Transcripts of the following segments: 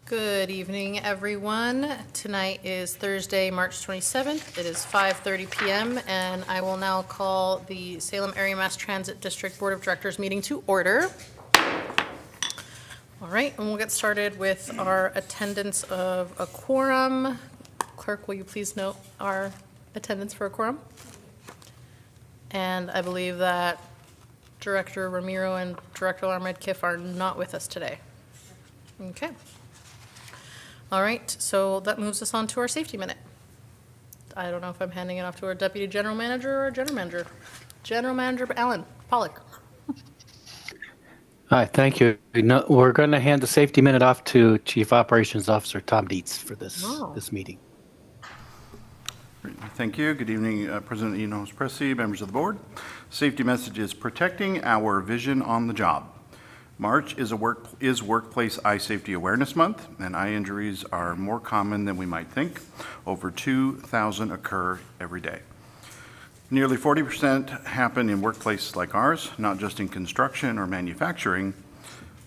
Good evening, everyone. Tonight is Thursday, March 27th. It is 5:30 p.m., and I will now call the Salem Area Mass Transit District Board of Directors meeting to order. All right, and we'll get started with our attendance of a quorum. Clerk, will you please note our attendance for a quorum? And I believe that Director Ramiro and Director Larmed-Kiff are not with us today. Okay. All right, so that moves us on to our safety minute. I don't know if I'm handing it off to our Deputy General Manager or our General Manager. General Manager Alan Pollock. Hi, thank you. We're going to hand the safety minute off to Chief Operations Officer Tom Dietz for this meeting. Thank you. Good evening, President Enos Pressy, members of the board. Safety message is protecting our vision on the job. March is Workplace Eye Safety Awareness Month, and eye injuries are more common than we might think. Over 2,000 occur every day. Nearly 40% happen in workplaces like ours, not just in construction or manufacturing.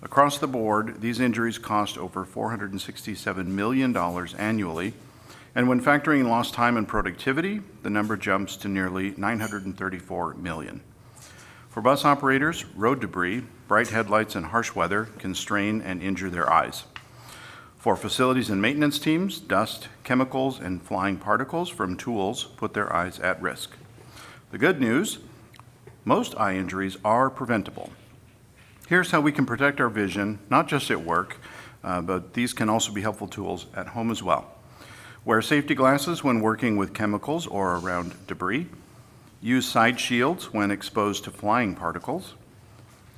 Across the board, these injuries cost over $467 million annually, and when factoring lost time and productivity, the number jumps to nearly $934 million. For bus operators, road debris, bright headlights, and harsh weather can strain and injure their eyes. For facilities and maintenance teams, dust, chemicals, and flying particles from tools put their eyes at risk. The good news, most eye injuries are preventable. Here's how we can protect our vision, not just at work, but these can also be helpful tools at home as well. Wear safety glasses when working with chemicals or around debris. Use side shields when exposed to flying particles.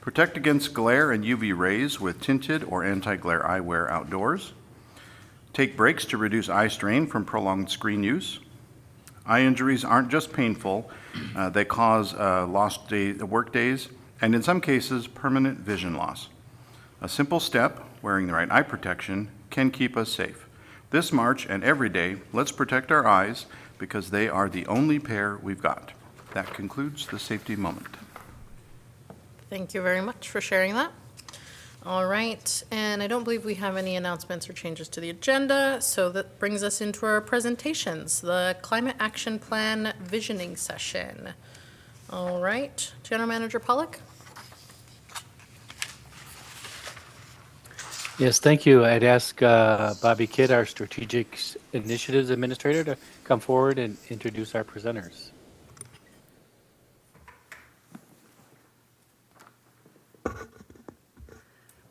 Protect against glare and UV rays with tinted or anti-glare eyewear outdoors. Take breaks to reduce eye strain from prolonged screen use. Eye injuries aren't just painful, they cause lost work days, and in some cases, permanent vision loss. A simple step, wearing the right eye protection, can keep us safe. This March and every day, let's protect our eyes because they are the only pair we've got. That concludes the safety moment. Thank you very much for sharing that. All right, and I don't believe we have any announcements or changes to the agenda, so that brings us into our presentations, the Climate Action Plan Visioning Session. All right, General Manager Pollock. Yes, thank you. I'd ask Bobby Kidd, our Strategic Initiatives Administrator, to come forward and introduce our presenters.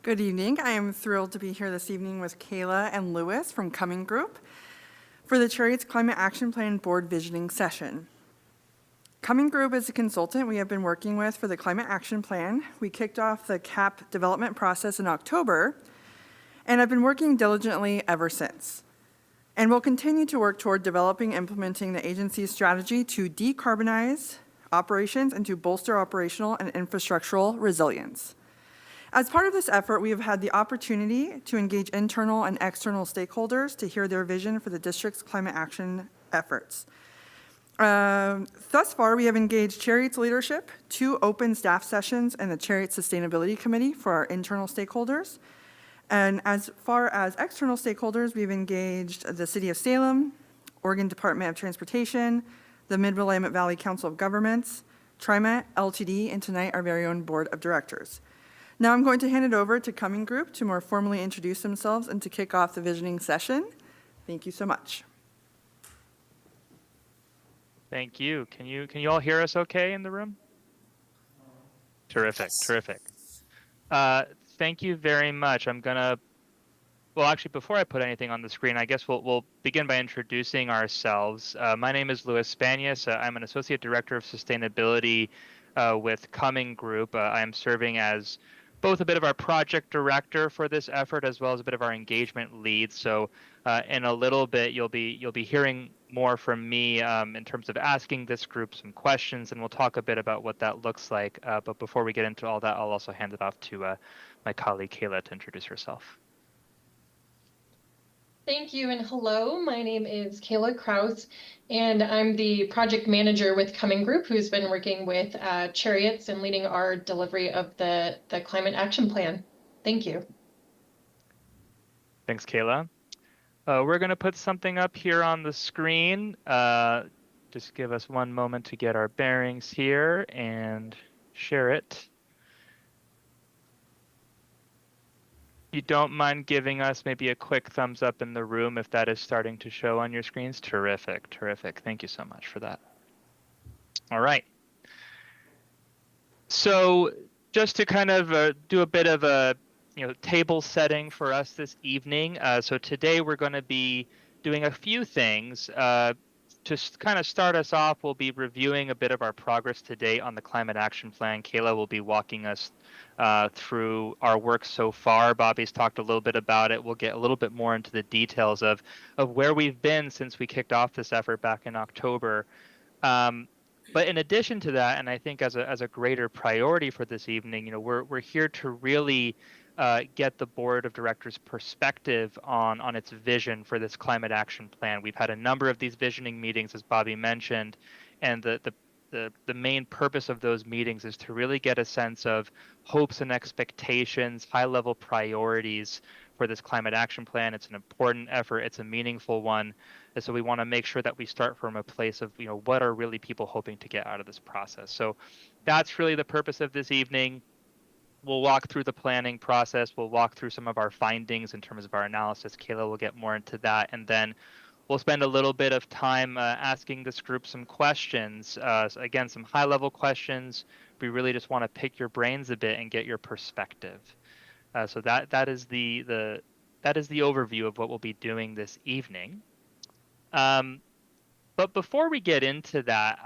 Good evening. I am thrilled to be here this evening with Kayla and Lewis from Cumming Group for the Cherriots Climate Action Plan Board Visioning Session. Cumming Group is a consultant we have been working with for the Climate Action Plan. We kicked off the CAP development process in October, and I've been working diligently ever since. And we'll continue to work toward developing and implementing the agency's strategy to decarbonize operations and to bolster operational and infrastructural resilience. As part of this effort, we have had the opportunity to engage internal and external stakeholders to hear their vision for the district's climate action efforts. Thus far, we have engaged Cherriots leadership, 2 open staff sessions, and the Cherriots Sustainability Committee for our internal stakeholders. And as far as external stakeholders, we've engaged the City of Salem, Oregon Department of Transportation, the Mid-Willamette Valley Council of Governments, TriMet, LTD, and tonight our very own Board of Directors. Now I'm going to hand it over to Cumming Group to more formally introduce themselves and to kick off the visioning session. Thank you so much. Thank you. Can you all hear us okay in the room? Terrific, terrific. Thank you very much. Well, actually, before I put anything on the screen, I guess we'll begin by introducing ourselves. My name is Louis Spanias. I'm an Associate Director of Sustainability with Cumming Group. I am serving as both a bit of our project director for this effort as well as a bit of our engagement lead. So in a little bit, you'll be hearing more from me in terms of asking this group some questions, and we'll talk a bit about what that looks like. But before we get into all that, I'll also hand it off to my colleague Kayla to introduce herself. Thank you, and hello. My name is Kayla Kraus, and I'm the project manager with Cumming Group, who's been working with Cherriots and leading our delivery of the Climate Action Plan. Thank you. Thanks, Kayla. We're going to put something up here on the screen. Just give us one moment to get our bearings here and share it. You don't mind giving us maybe a quick thumbs up in the room if that is starting to show on your screens? Terrific, terrific. Thank you so much for that. All right. So just to kind of do a bit of a table setting for us this evening. So today we're going to be doing a few things. To kind of start us off, we'll be reviewing a bit of our progress today on the Climate Action Plan. Kayla will be walking us through our work so far. Bobby's talked a little bit about it. We'll get a little bit more into the details of where we've been since we kicked off this effort back in October. But in addition to that, and I think as a greater priority for this evening, we're here to really get the board of directors' perspective on its vision for this climate action plan. We've had a number of these visioning meetings, as Bobby mentioned, and the main purpose of those meetings is to really get a sense of hopes and expectations, high-level priorities for this climate action plan. It's an important effort. It's a meaningful one. And so we want to make sure that we start from a place of, what are really people hoping to get out of this process. So that's really the purpose of this evening. We'll walk through the planning process. We'll walk through some of our findings in terms of our analysis. Kayla will get more into that. And then we'll spend a little bit of time asking this group some questions. So again, some high-level questions. We really just want to pick your brains a bit and get your perspective. So that is the overview of what we'll be doing this evening. But before we get into that,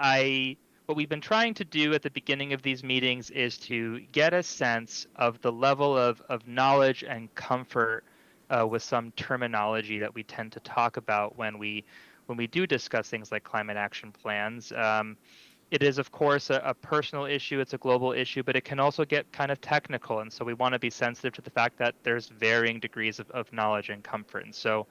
what we've been trying to do at the beginning of these meetings is to get a sense of the level of knowledge and comfort with some terminology that we tend to talk about when we do discuss things like climate action plans. It is, of course, a personal issue. It's a global issue, but it can also get kind of technical. And so we want to be sensitive to the fact that there's varying degrees of knowledge and comfort. And so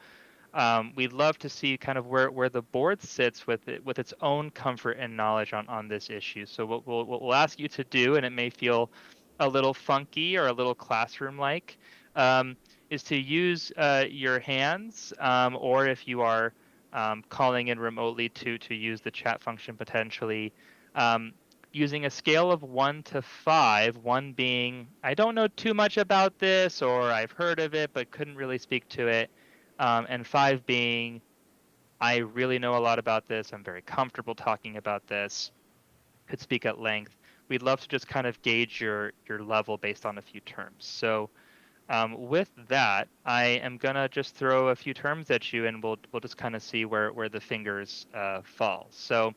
we'd love to see kind of where the board sits with its own comfort and knowledge on this issue. So what we'll ask you to do, and it may feel a little funky or a little classroom-like, is to use your hands, or if you are calling in remotely to use the chat function potentially, using a scale of 1 to 5, 1 being, I don't know too much about this, or I've heard of it but couldn't really speak to it, and 5 being, I really know a lot about this, I'm very comfortable talking about this, could speak at length. We'd love to just kind of gauge your level based on a few terms. So with that, I am gonna just throw a few terms at you, and we'll just kind of see where the fingers fall. So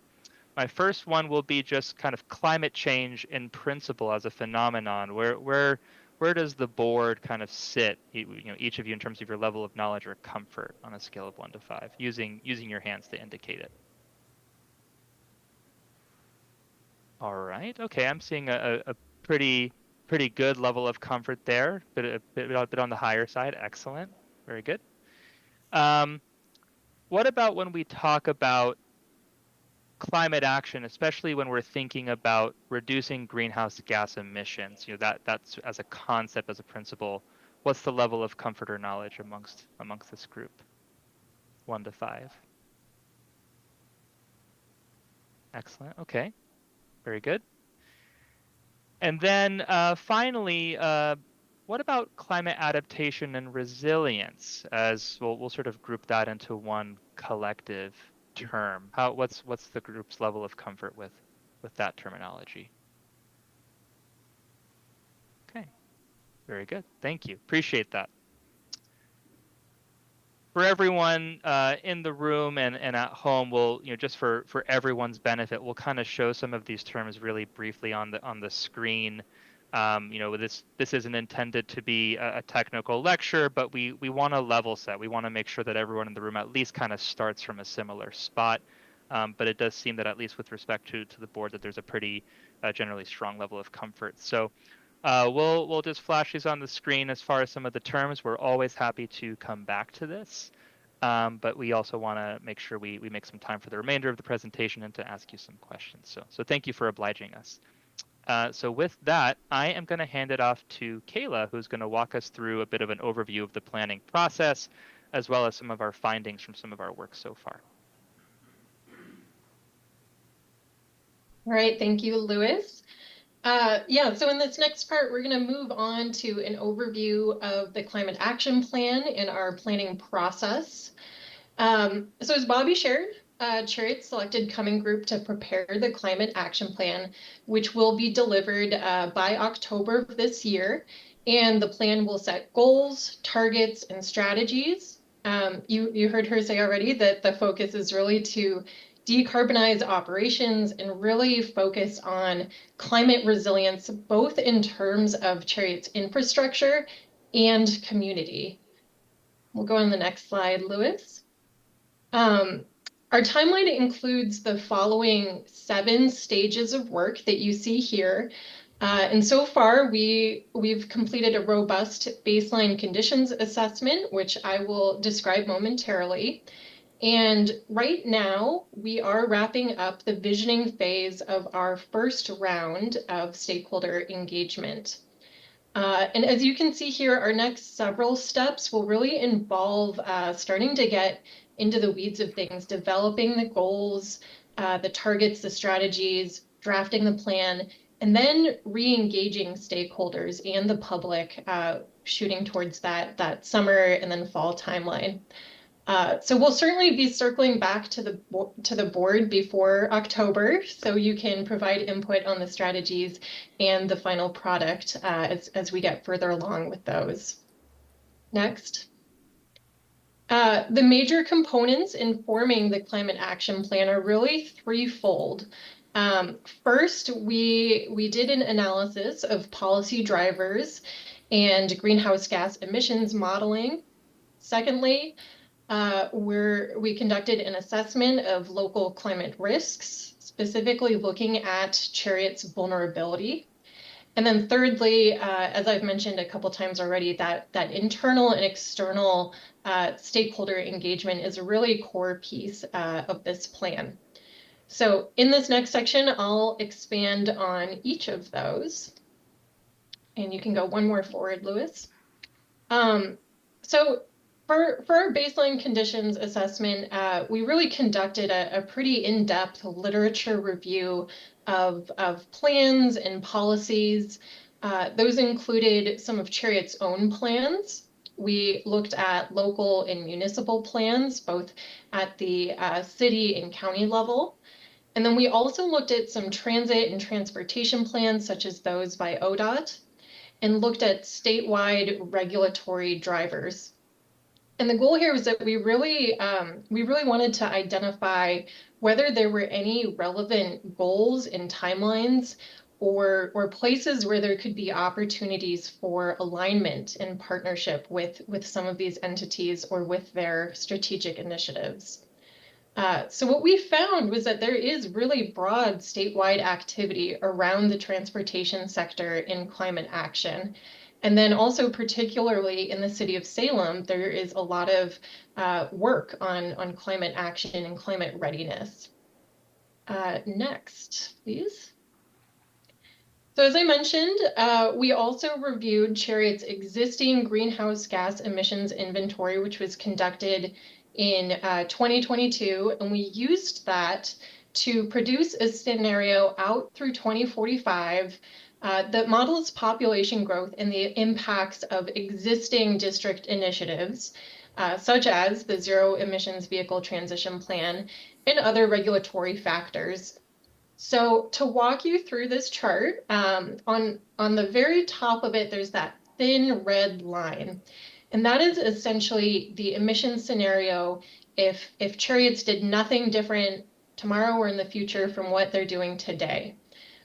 my first one will be just kind of climate change in principle as a phenomenon. Where does the board kind of sit, each of you in terms of your level of knowledge or comfort on a scale of 1 to 5, using your hands to indicate it? All right. Okay, I'm seeing a pretty good level of comfort there, but a bit on the higher side. Excellent. Very good. What about when we talk about climate action, especially when we're thinking about reducing greenhouse gas emissions? That's as a concept, as a principle. What's the level of comfort or knowledge amongst this group? 1 to 5. Excellent. Okay. Very good. And then finally, what about climate adaptation and resilience? As we'll sort of group that into one collective term. What's the group's level of comfort with that terminology? Okay, very good. Thank you. Appreciate that. For everyone in the room and at home, we'll just for everyone's benefit, we'll kind of show some of these terms really briefly on the screen. This isn't intended to be a technical lecture, but we want to level set. We want to make sure that everyone in the room at least kind of starts from a similar spot. But it does seem that at least with respect to the board, that there's a pretty generally strong level of comfort. So we'll just flash these on the screen as far as some of the terms. We're always happy to come back to this, but we also want to make sure we make some time for the remainder of the presentation and to ask you some questions. So thank you for obliging us. So with that, I am going to hand it off to Kayla, who's going to walk us through a bit of an overview of the planning process, as well as some of our findings from some of our work so far. All right, thank you, Lewis. Yeah, so in this next part, we're going to move on to an overview of the Climate Action Plan and our planning process. So as Bobby shared, Cherriots selected Coming Group to prepare the Climate Action Plan, which will be delivered by October of this year. And the plan will set goals, targets, and strategies. You heard her say already that the focus is really to decarbonize operations and really focus on climate resilience, both in terms of Cherriots infrastructure and community. We'll go on the next slide, Lewis. Our timeline includes the following 7 stages of work that you see here. And so far, we've completed a robust baseline conditions assessment, which I will describe momentarily. And right now, we are wrapping up the visioning phase of our first round of stakeholder engagement. And as you can see here, our next several steps will really involve starting to get into the weeds of things, developing the goals, the targets, the strategies, drafting the plan, and then re-engaging stakeholders and the public, shooting towards that summer and then fall timeline. So we'll certainly be circling back to the board before October, so you can provide input on the strategies and the final product as we get further along with those. Next. The major components in forming the Climate Action Plan are really threefold. First, we did an analysis of policy drivers and greenhouse gas emissions modeling. Secondly, we conducted an assessment of local climate risks, specifically looking at Cherriots' vulnerability. And then thirdly, as I've mentioned a couple times already, that internal and external stakeholder engagement is a really core piece of this plan. So in this next section, I'll expand on each of those. And you can go one more forward, Lewis. So for our baseline conditions assessment, we really conducted a pretty in-depth literature review of plans and policies. Those included some of Cherriots' own plans. We looked at local and municipal plans, both at the city and county level. And then we also looked at some transit and transportation plans, such as those by ODOT, and looked at statewide regulatory drivers. And the goal here was that we really wanted to identify whether there were any relevant goals and timelines or places where there could be opportunities for alignment and partnership with some of these entities or with their strategic initiatives. So what we found was that there is really broad statewide activity around the transportation sector in climate action. And then also particularly in the city of Salem, there is a lot of work on climate action and climate readiness. Next, please. So as I mentioned, we also reviewed Cherriots' existing greenhouse gas emissions inventory, which was conducted in 2022, and we used that to produce a scenario out through 2045 that models population growth and the impacts of existing district initiatives, such as the Zero Emissions Vehicle Transition Plan and other regulatory factors. So to walk you through this chart, on the very top of it, there's that thin red line. And that is essentially the emission scenario if Cherriots did nothing different tomorrow or in the future from what they're doing today.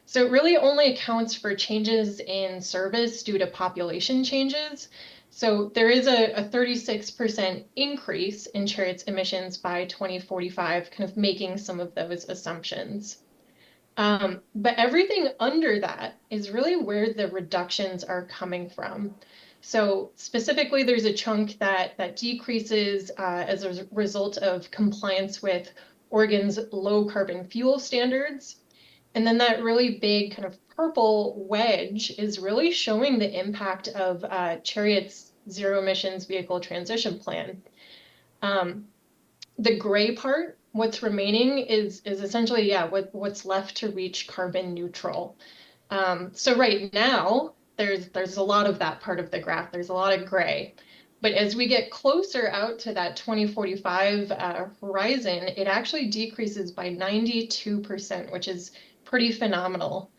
So it really only accounts for changes in service due to population changes. So there is a 36% increase in Cherriots emissions by 2045, kind of making some of those assumptions. But everything under that is really where the reductions are coming from. So specifically, there's a chunk that decreases as a result of compliance with Oregon's low carbon fuel standards. And then that really big kind of purple wedge is really showing the impact of Cherriots' zero emissions vehicle transition plan. The gray part, what's remaining is essentially, yeah, what's left to reach carbon neutral. So right now, there's a lot of that part of the graph. There's a lot of gray. But as we get closer out to that 2045 horizon, it actually decreases by 92%, which is pretty phenomenal.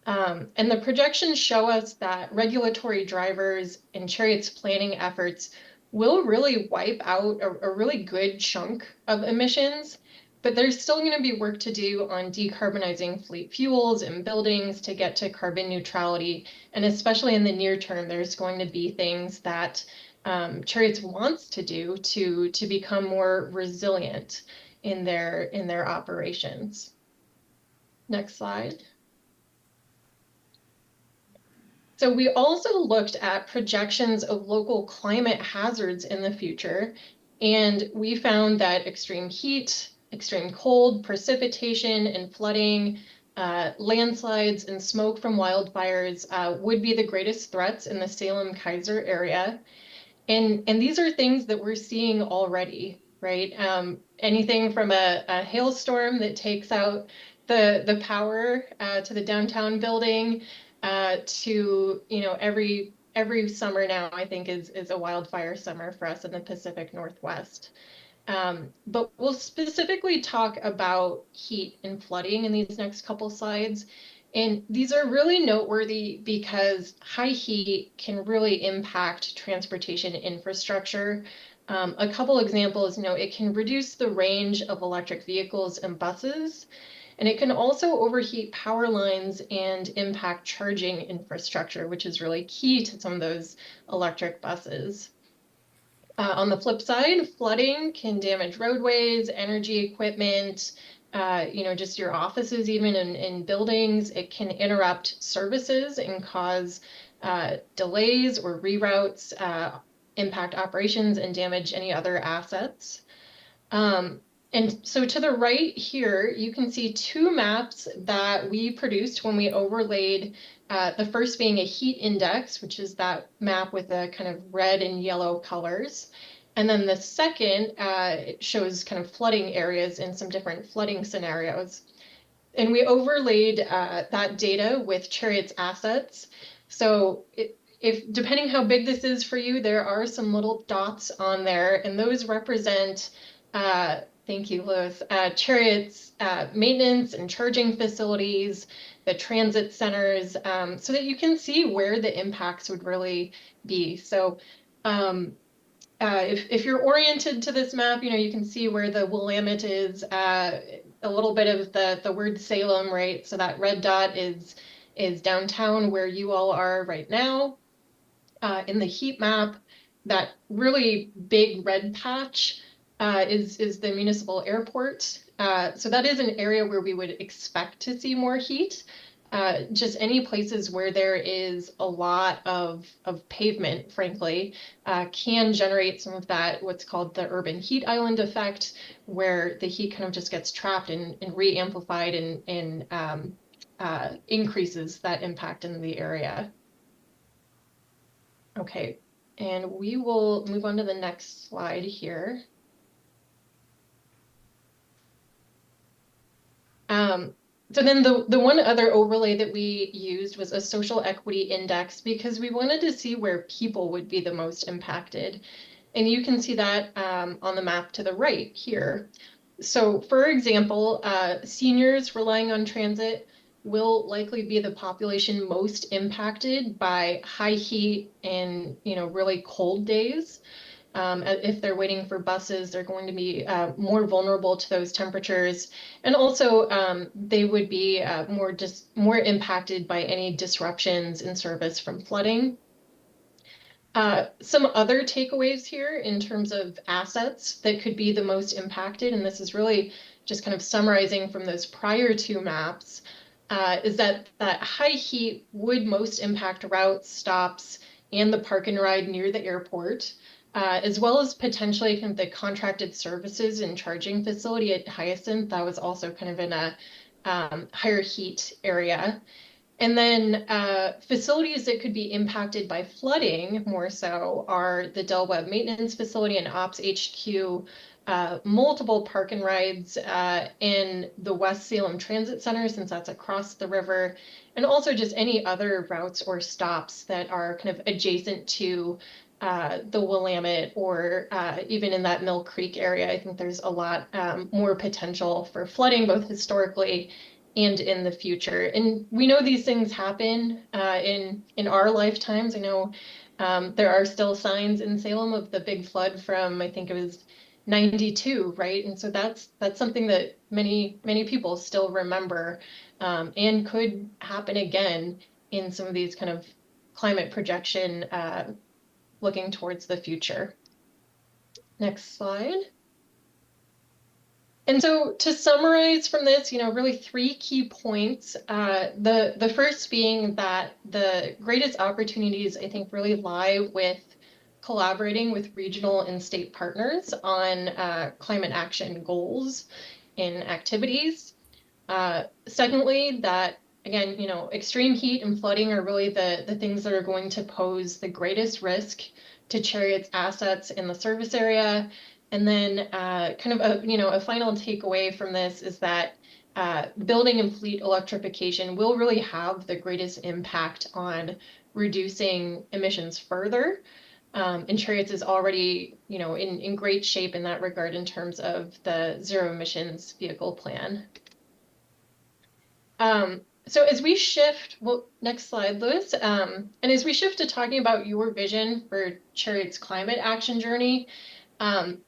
And the projections show us that regulatory drivers and Chariot's planning efforts will really wipe out a really good chunk of emissions, but there's still going to be work to do on decarbonizing fleet fuels and buildings to get to carbon neutrality. And especially in the near term, there's going to be things that Chariot's wants to do to become more resilient in their operations. Next slide. So we also looked at projections of local climate hazards in the future, and we found that extreme heat, extreme cold, precipitation and flooding, landslides and smoke from wildfires would be the greatest threats in the Salem-Keizer area. And these are things that we're seeing already, right? Anything from a hailstorm that takes out the power to the downtown building to, you know, every summer now, I think is a wildfire summer for us in the Pacific Northwest. But we'll specifically talk about heat and flooding in these next couple slides. And these are really noteworthy because high heat can really impact transportation infrastructure. A couple examples, you know, it can reduce the range of electric vehicles and buses, and it can also overheat power lines and impact charging infrastructure, which is really key to some of those electric buses. On the flip side, flooding can damage roadways, energy equipment, you know, just your offices, even in buildings. It can interrupt services and cause delays or reroutes, impact operations, and damage any other assets. And so to the right here, you can see two maps that we produced when we overlaid, the first being a heat index, which is that map with the kind of red and yellow colors. And then the second it shows kind of flooding areas in some different flooding scenarios. And we overlaid that data with Cherriots assets. So if depending how big this is for you, there are some little dots on there, and those represent thank you, Lewis. Cherriots maintenance and charging facilities, the transit centers, so that you can see where the impacts would really be. So if you're oriented to this map, you know, you can see where the Willamette is, a little bit of the word Salem, right? So that red dot is downtown where you all are right now. In the heat map, that really big red patch is the municipal airport. So that is an area where we would expect to see more heat. Just any places where there is a lot of pavement, frankly, can generate some of that, what's called the urban heat island effect, where the heat kind of just gets trapped and re-amplified and increases that impact in the area. Okay, and we will move on to the next slide here. So then the one other overlay that we used was a social equity index because we wanted to see where people would be the most impacted. And you can see that on the map to the right here. So for example, seniors relying on transit will likely be the population most impacted by high heat and, you know, really cold days. If they're waiting for buses, they're going to be more vulnerable to those temperatures. And also, they would be more impacted by any disruptions in service from flooding. Some other takeaways here in terms of assets that could be the most impacted, and this is really just kind of summarizing from those prior two maps, is that high heat would most impact routes, stops, and the park and ride near the airport. As well as potentially kind of the contracted services and charging facility at Hyacinth. That was also kind of in higher heat area. And then facilities that could be impacted by flooding more so are the Del Webb Maintenance Facility and Ops HQ, multiple park and rides in the West Salem Transit Center, since that's across the river, and also just any other routes or stops that are kind of adjacent to the Willamette or even in that Mill Creek area. I think there's a lot more potential for flooding, both historically and in the future. And we know these things happen in our lifetimes. I know there are still signs in Salem of the big flood from, I think it was 92, right? And so that's something that many people still remember, and could happen again in some of these kind of climate projection looking towards the future. Next slide. And so to summarize from this, really 3 key points. The first being that the greatest opportunities, I think, really lie with collaborating with regional and state partners on climate action goals and activities. Secondly, that again, extreme heat and flooding are really the things that are going to pose the greatest risk to Cherriots assets in the service area. And then kind of a final takeaway from this is that building and fleet electrification will really have the greatest impact on reducing emissions further. And Cherriots is already, in great shape in that regard in terms of the zero emissions vehicle plan. So as we shift, well, next slide, Lewis. And as we shift to talking about your vision for Cherriots' climate action journey,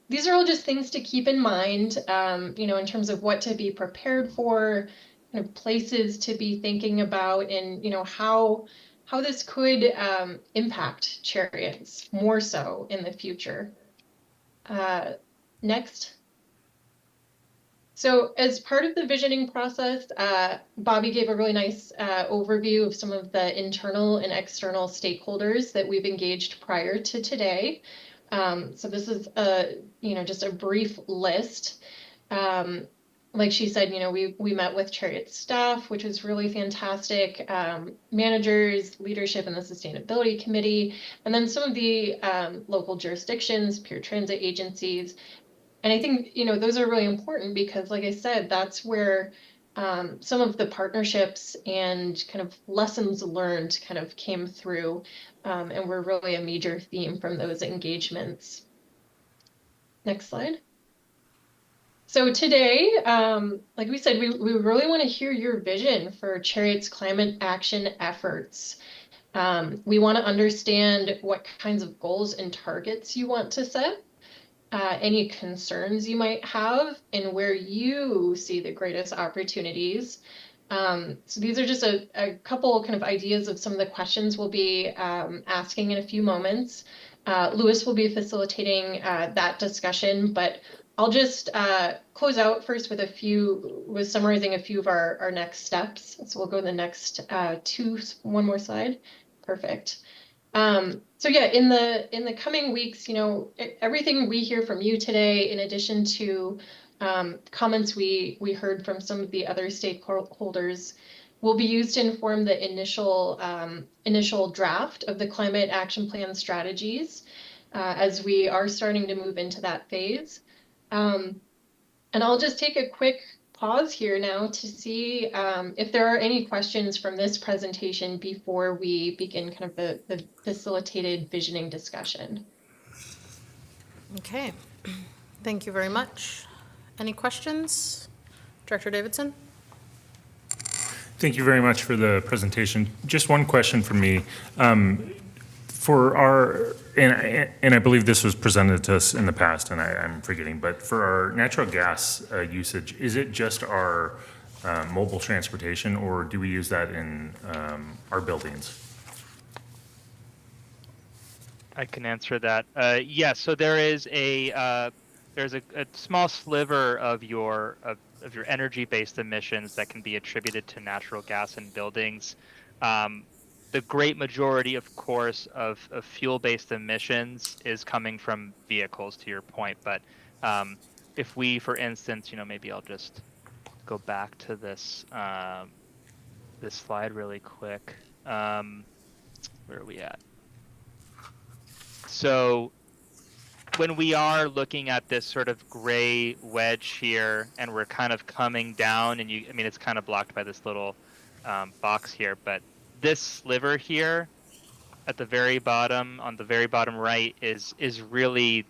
these are all just things to keep in mind, in terms of what to be prepared for, kind of places to be thinking about, and how this could impact Cherriots more so in the future. Next. So as part of the visioning process, Bobby gave a really nice overview of some of the internal and external stakeholders that we've engaged prior to today. So this is just a brief list. Like she said, we met with Cherriots staff, which was really fantastic, managers, leadership in the sustainability committee, and then some of the local jurisdictions, peer transit agencies. And I think, those are really important because, like I said, that's where some of the partnerships and kind of lessons learned kind of came through, and were really a major theme from those engagements. Next slide. So today, like we said, we really want to hear your vision for Cherriots' climate action efforts. We want to understand what kinds of goals and targets you want to set. Any concerns you might have, and where you see the greatest opportunities. So these are just a couple kind of ideas of some of the questions we'll be asking in a few moments. Lewis will be facilitating that discussion, but I'll just close out first with summarizing a few of our next steps. So we'll go to the next one more slide. Perfect. So yeah, in the coming weeks, everything we hear from you today, in addition to comments we heard from some of the other stakeholders, will be used to inform the initial draft of the climate action plan strategies, as we are starting to move into that phase. And I'll just take a quick pause here now to see if there are any questions from this presentation before we begin kind of the facilitated visioning discussion. Okay, thank you very much. Any questions? Director Davidson? Thank you very much for the presentation. Just one question for me. And I believe this was presented to us in the past, and I'm forgetting, but for our natural gas usage, is it just our mobile transportation, or do we use that in our buildings? I can answer that. Yes, so there's a small sliver of your energy-based emissions that can be attributed to natural gas in buildings. The great majority, of course, of fuel-based emissions is coming from vehicles, to your point. But if we, for instance, maybe I'll just go back to this this slide really quick. Where are we at? So when we are looking at this sort of gray wedge here, and we're kind of coming down, and I mean, it's kind of blocked by this little box here, but this sliver here at the very bottom, on the very bottom right, is really,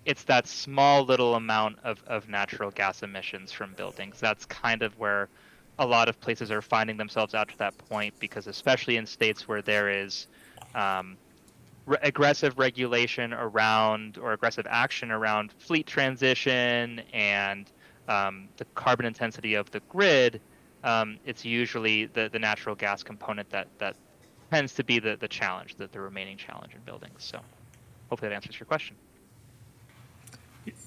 it's that small little amount of natural gas emissions from buildings. That's kind of where a lot of places are finding themselves out to that point, because especially in states where there is aggressive regulation around, or aggressive action around fleet transition and the carbon intensity of the grid, it's usually the natural gas component that tends to be the challenge, the remaining challenge in buildings. So hopefully that answers your question.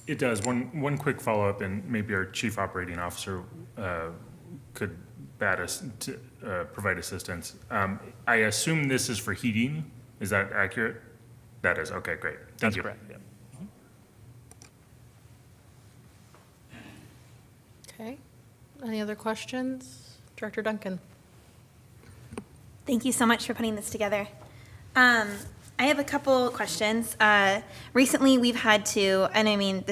It does. One quick follow-up, and maybe our chief operating officer could provide assistance. I assume this is for heating. Is that accurate? That is. Okay, great. Thank That's you. correct. Yeah. Okay. Any other questions? Director Duncan? Thank you so much for putting this together. I have a couple questions. Recently, we've had to, and I mean,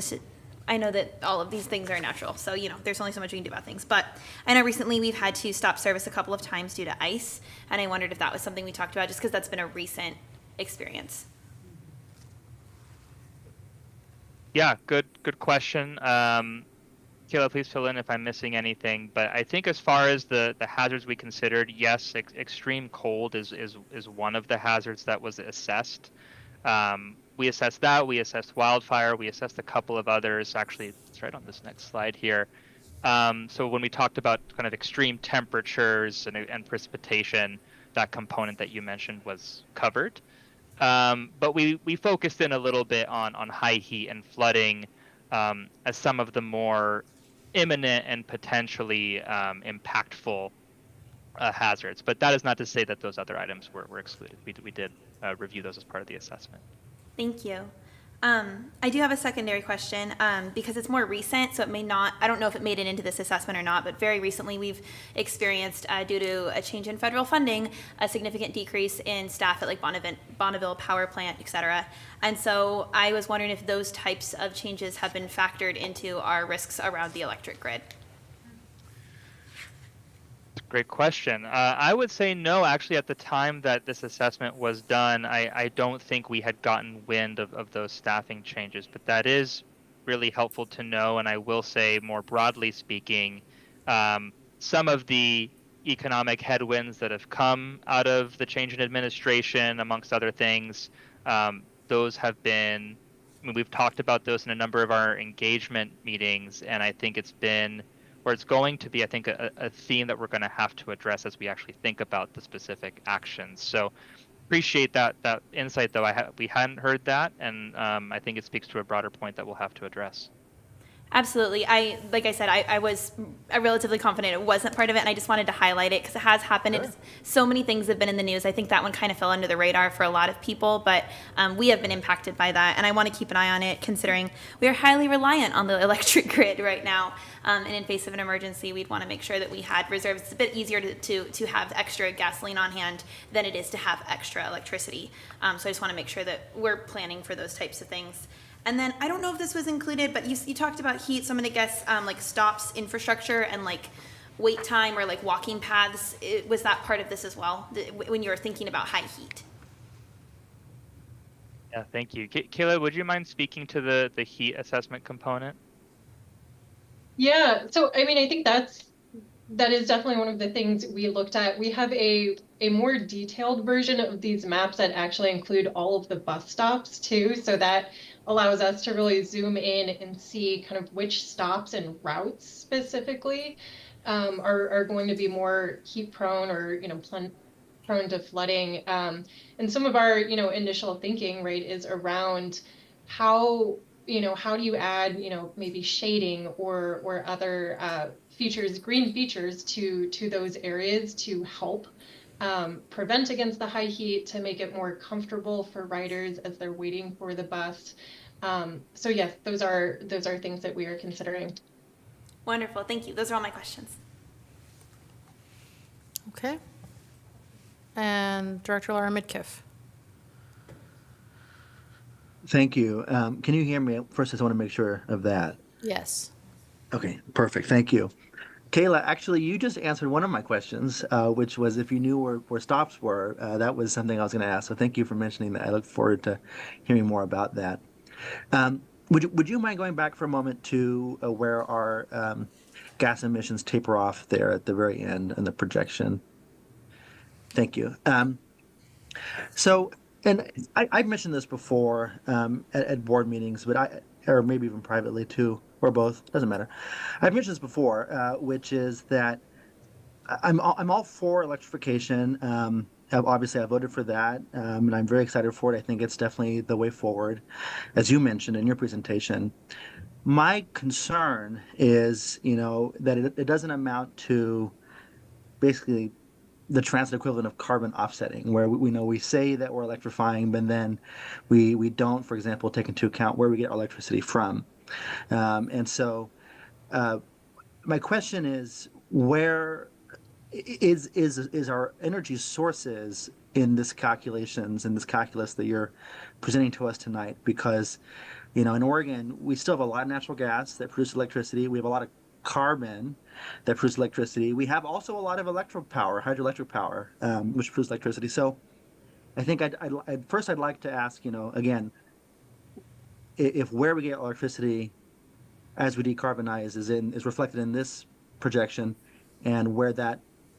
I know that all of these things are natural, so, there's only so much we can do about things. But I know recently we've had to stop service a couple of times due to ice, and I wondered if that was something we talked about, just because that's been a recent experience. Yeah, good question. Kayla, please fill in if I'm missing anything. But I think as far as the hazards we considered, yes, extreme cold is one of the hazards that was assessed. We assessed that. We assessed wildfire. We assessed a couple of others. Actually, it's right on this next slide here. So when we talked about kind of extreme temperatures and precipitation, that component that you mentioned was covered. But we focused in a little bit on high heat and flooding as some of the more imminent and potentially impactful hazards. But that is not to say that those other items were excluded. We did review those as part of the assessment. Thank you. I do have a secondary question because it's more recent, so it may not, I don't know if it made it into this assessment or not, but very recently we've experienced, due to a change in federal funding, a significant decrease in staff at like Bonneville Power Plant, et cetera. And so I was wondering if those types of changes have been factored into our risks around the electric grid. Great question. I would say no. Actually, at the time that this assessment was done, I don't think we had gotten wind of those staffing changes, but that is really helpful to know. And I will say, more broadly speaking, some of the economic headwinds that have come out of the change in administration, amongst other things, those have been, I mean, we've talked about those in a number of our engagement meetings, and I think it's been, or it's going to be, I think, a theme that we're going to have to address as we actually think about the specific actions. So appreciate that insight, though. We hadn't heard that, and I think it speaks to a broader point that we'll have to address. Absolutely. Like I said, I was relatively confident it wasn't part of it, and I just wanted to highlight it because it has happened. Sure. So many things have been in the news. I think that one kind of fell under the radar for a lot of people, but we have been impacted by that, and I want to keep an eye on it considering we are highly reliant on the electric grid right now. And in face of an emergency, we'd want to make sure that we had reserves. It's a bit easier to have extra gasoline on hand than it is to have extra electricity. So I just want to make sure that we're planning for those types of things. And then I don't know if this was included, but you talked about heat, so I'm going to guess like stops infrastructure and like wait time or like walking paths. Was that part of this as well when you were thinking about high heat? Yeah, thank you. Kayla, would you mind speaking to the heat assessment component? Yeah, so I mean, I think that is definitely one of the things we looked at. We have a more detailed version of these maps that actually include all of the bus stops too. So that allows us to really zoom in and see kind of which stops and routes specifically are going to be more heat prone or, prone to flooding. And some of our, initial thinking, right, is around how do you add, maybe shading or other features, green features to those areas to help prevent against the high heat, to make it more comfortable for riders as they're waiting for the bus. So yes, those are things that we are considering. Wonderful. Thank you. Those are all my questions. Okay. And Director Laura Midkiff. Thank you. Can you hear me? First, I just want to make sure of that. Yes. Okay, perfect. Thank you. Kayla, actually, you just answered one of my questions, which was if you knew where stops were. That was something I was going to ask. So thank you for mentioning that. I look forward to hearing more about that. Would you mind going back for a moment to where our gas emissions taper off there at the very end and the projection? Thank you. So, and I've mentioned this before at board meetings, but or maybe even privately too, or both, doesn't matter. I've mentioned this before, which is that I'm all for electrification. Obviously, I voted for that, and I'm very excited for it. I think it's definitely the way forward, as you mentioned in your presentation. My concern is, that it doesn't amount to basically the transit equivalent of carbon offsetting, where we say that we're electrifying, but then we don't, for example, take into account where we get our electricity from. And so, my question is, where is our energy sources in this calculus that you're presenting to us tonight? Because in Oregon, we still have a lot of natural gas that produces electricity. We have a lot of carbon that produces electricity. We have also a lot of electric power, hydroelectric power, which produces electricity. So I think I'd like to ask, again, if where we get electricity as we decarbonize is reflected in this projection, and where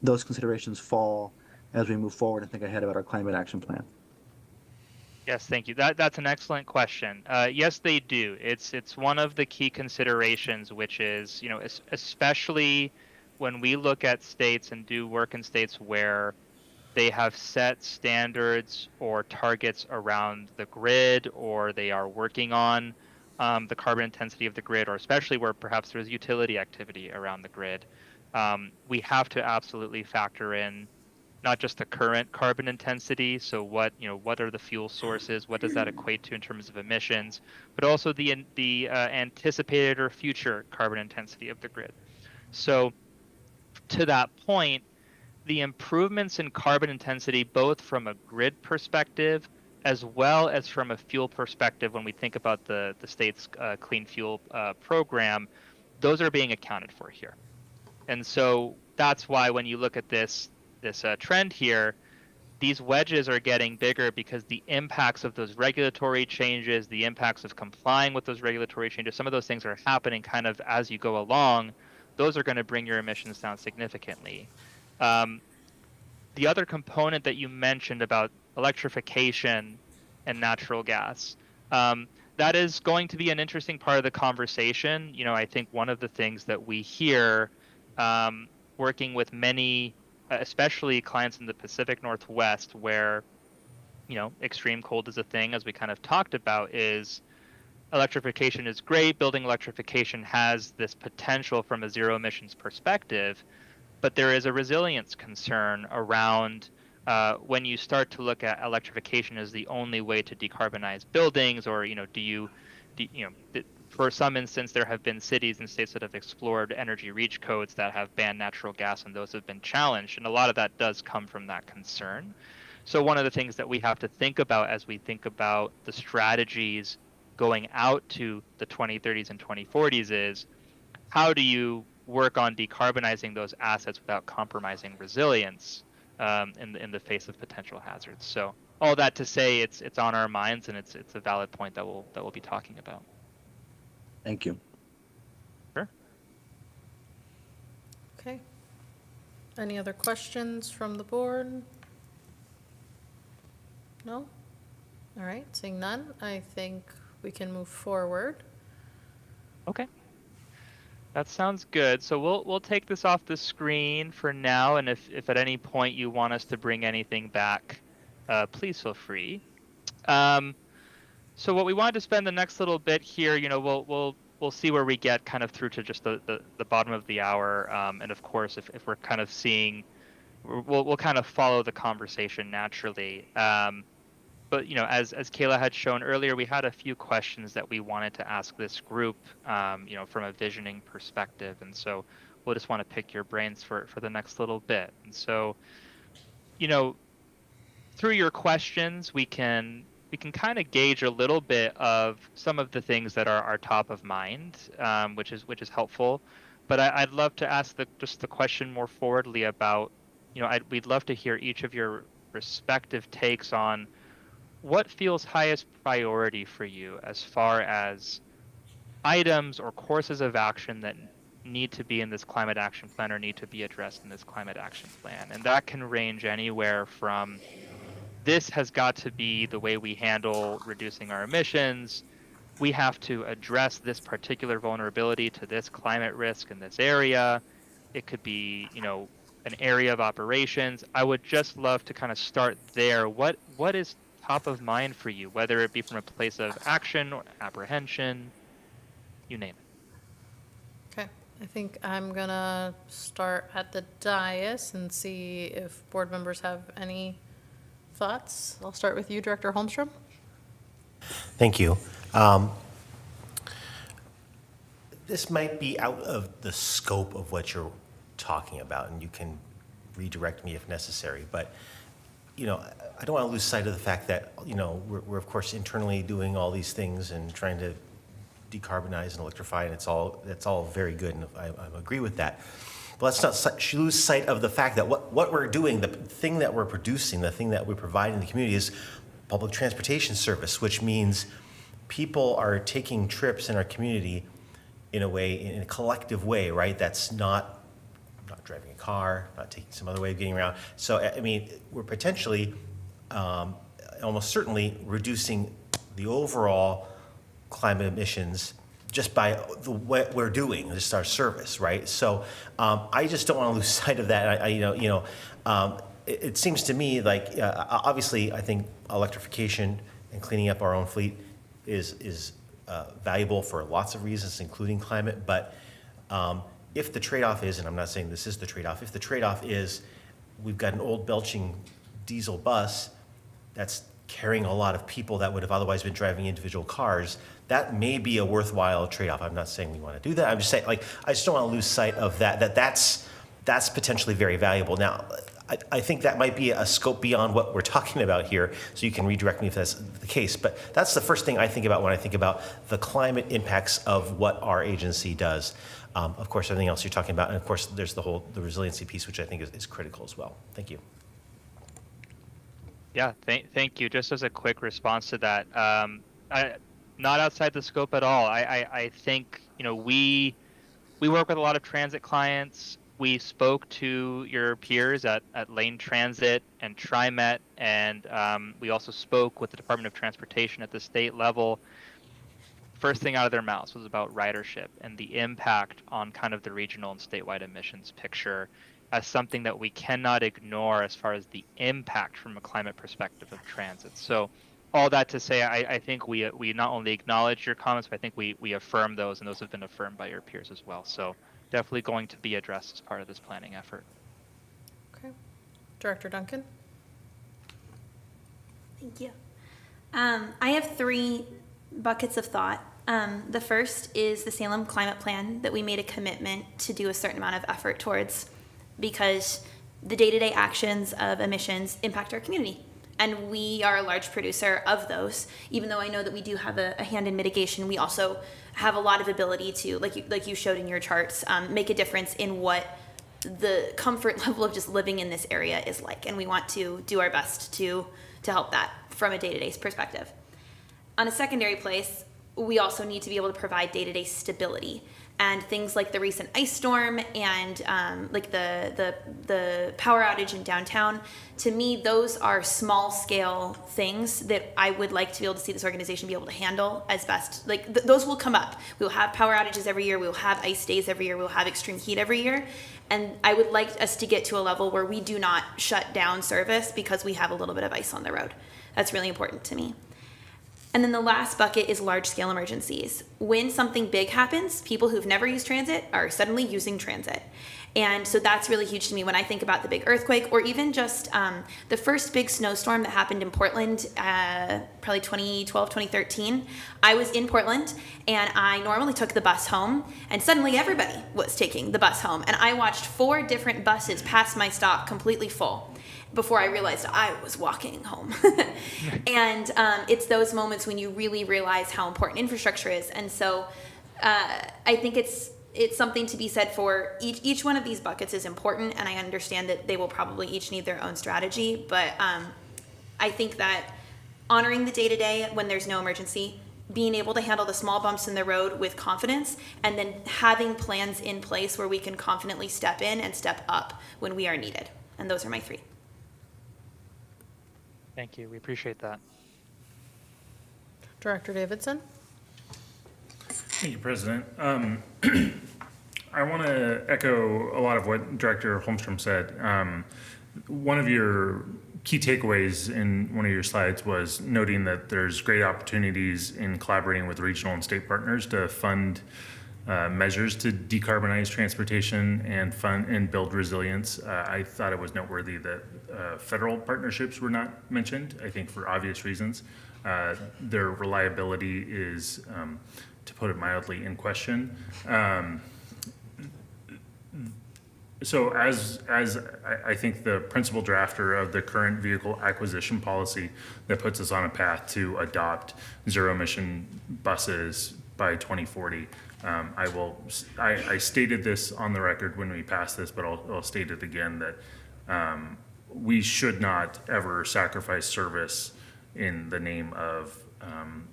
those considerations fall as we move forward and think ahead about our climate action plan. Yes, thank you. That's an excellent question. Yes, they do. It's one of the key considerations, which is, especially when we look at states and do work in states where they have set standards or targets around the grid, or they are working on the carbon intensity of the grid, or especially where perhaps there's utility activity around the grid. We have to absolutely factor in not just the current carbon intensity, so what are the fuel sources, what does that equate to in terms of emissions, but also the anticipated or future carbon intensity of the grid. So to that point, the improvements in carbon intensity, both from a grid perspective as well as from a fuel perspective, when we think about the state's clean fuel program, those are being accounted for here. And so that's why when you look at this trend here, these wedges are getting bigger because the impacts of those regulatory changes, the impacts of complying with those regulatory changes, some of those things are happening kind of as you go along. Those are going to bring your emissions down significantly. The other component that you mentioned about electrification and natural gas, that is going to be an interesting part of the conversation. I think one of the things that we hear working with many, especially clients in the Pacific Northwest, where extreme cold is a thing, as we kind of talked about, is electrification is great. Building electrification has this potential from a zero emissions perspective, but there is a resilience concern around when you start to look at electrification as the only way to decarbonize buildings, or for some instance, there have been cities and states that have explored energy reach codes that have banned natural gas, and those have been challenged, and a lot of that does come from that concern. So one of the things that we have to think about as we think about the strategies going out to the 2030s and 2040s is, how do you work on decarbonizing those assets without compromising resilience in the face of potential hazards? So all that to say, it's on our minds, and it's a valid point that we'll be talking about. Thank you. Sure. Okay. Any other questions from the board? No? All right, seeing none, I think we can move forward. Okay. That sounds good. So we'll take this off the screen for now, and if at any point you want us to bring anything back, please feel free. So what we wanted to spend the next little bit here, we'll see where we get kind of through to just the bottom of the hour, and of course, if we're kind of seeing, we'll kind of follow the conversation naturally. but as Kayla had shown earlier, we had a few questions that we wanted to ask this group, from a visioning perspective, and so we'll just want to pick your brains for the next little bit. And so, through your questions, we can kind of gauge a little bit of some of the things that are top of mind, which is helpful. But I'd love to ask the question more forwardly about, we'd love to hear each of your respective takes on what feels highest priority for you as far as items or courses of action that need to be in this climate action plan or need to be addressed in this climate action plan. And that can range anywhere from this has got to be the way we handle reducing our emissions. We have to address this particular vulnerability to this climate risk in this area. It could be, an area of operations. I would just love to kind of start there. What is top of mind for you, whether it be from a place of action or apprehension, you name it. Okay, I think I'm gonna start at the dais and see if board members have any thoughts. I'll start with you, Director Holmstrom. Thank you. This might be out of the scope of what you're talking about, and you can redirect me if necessary. But, I don't want to lose sight of the fact that, we're of course internally doing all these things and trying to decarbonize and electrify, and that's all very good, and I agree with that. But let's not lose sight of the fact that what we're doing, the thing that we're producing, the thing that we're providing the community is public transportation service, which means people are taking trips in our community in a collective way, right? That's not driving a car, not taking some other way of getting around. So, we're potentially, almost certainly reducing the overall climate emissions just by what we're doing, just our service, right? So I just don't want to lose sight of that. It seems to me like obviously I think electrification and cleaning up our own fleet is valuable for lots of reasons, including climate. But if the trade-off is, and I'm not saying this is the trade-off, if the trade-off is we've got an old belching diesel bus that's carrying a lot of people that would have otherwise been driving individual cars, that may be a worthwhile trade-off. I'm not saying we want to do that. I'm just saying, I just don't want to lose sight of that's potentially very valuable. Now, I think that might be a scope beyond what we're talking about here, so you can redirect me if that's the case. But that's the first thing I think about when I think about the climate impacts of what our agency does. Of course, everything else you're talking about, and of course, there's the resiliency piece, which I think is critical as well. Thank you. Yeah, thank you. Just as a quick response to that, not outside the scope at all. I think, we work with a lot of transit clients. We spoke to your peers at Lane Transit and TriMet, and we also spoke with the Department of Transportation at the state level. First thing out of their mouths was about ridership and the impact on kind of the regional and statewide emissions picture as something that we cannot ignore as far as the impact from a climate perspective of transit. So all that to say, I think we not only acknowledge your comments, but I think we affirm those, and those have been affirmed by your peers as well. So definitely going to be addressed as part of this planning effort. Okay. Director Duncan? Thank you. I have 3 buckets of thought. The first is the Salem Climate Plan that we made a commitment to do a certain amount of effort towards, because the day-to-day actions of emissions impact our community. And we are a large producer of those. Even though I know that we do have a hand in mitigation, we also have a lot of ability to, like you showed in your charts, make a difference in what the comfort level of just living in this area is like. And we want to do our best to help that from a day-to-day perspective. On a secondary place, we also need to be able to provide day-to-day stability. And things like the recent ice storm and like the power outage in downtown, to me, those are small scale things that I would like to be able to see this organization be able to handle as best. Like those will come up. We will have power outages every year. We will have ice days every year. We will have extreme heat every year. And I would like us to get to a level where we do not shut down service because we have a little bit of ice on the road. That's really important to me. And then the last bucket is large-scale emergencies. When something big happens, people who've never used transit are suddenly using transit. And so that's really huge to me when I think about the big earthquake, or even just the first big snowstorm that happened in Portland, probably 2012, 2013. I was in Portland, and I normally took the bus home, and suddenly everybody was taking the bus home. And I watched 4 different buses pass my stop completely full before I realized I was walking home. And it's those moments when you really realize how important infrastructure is. And so I think it's something to be said for each one of these buckets is important, and I understand that they will probably each need their own strategy, but I think that honoring the day-to-day when there's no emergency, being able to handle the small bumps in the road with confidence, and then having plans in place where we can confidently step in and step up when we are needed. And those are my 3. Thank you. We appreciate that. Director Davidson? Thank you, President. I want to echo a lot of what Director Holmstrom said. One of your key takeaways in one of your slides was noting that there's great opportunities in collaborating with regional and state partners to fund measures to decarbonize transportation and build resilience. I thought it was noteworthy that federal partnerships were not mentioned, I think for obvious reasons. Their reliability is, to put it mildly, in question. So as I think the principal drafter of the current vehicle acquisition policy that puts us on a path to adopt zero emission buses by 2040, I stated this on the record when we passed this, but I'll state it again that we should not ever sacrifice service in the name of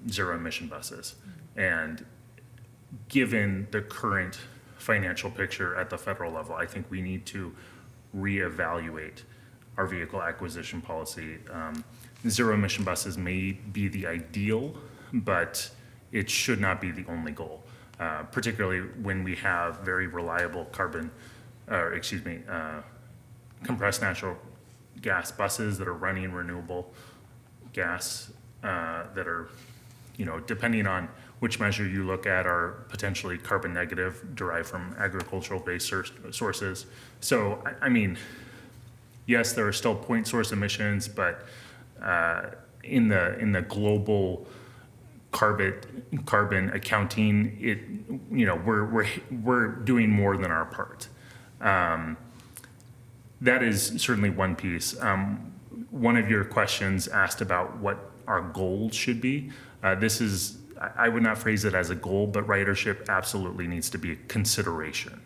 zero emission buses. And given the current financial picture at the federal level, I think we need to reevaluate our vehicle acquisition policy. Zero emission buses may be the ideal, but it should not be the only goal, particularly when we have very reliable compressed natural gas buses that are running renewable gas that are, depending on which measure you look at, are potentially carbon negative, derived from agricultural based sources. So, I mean, yes, there are still point source emissions, but in the global carbon accounting, we're doing more than our part. That is certainly one piece. One of your questions asked about what our goals should be. I would not phrase it as a goal, but ridership absolutely needs to be a consideration.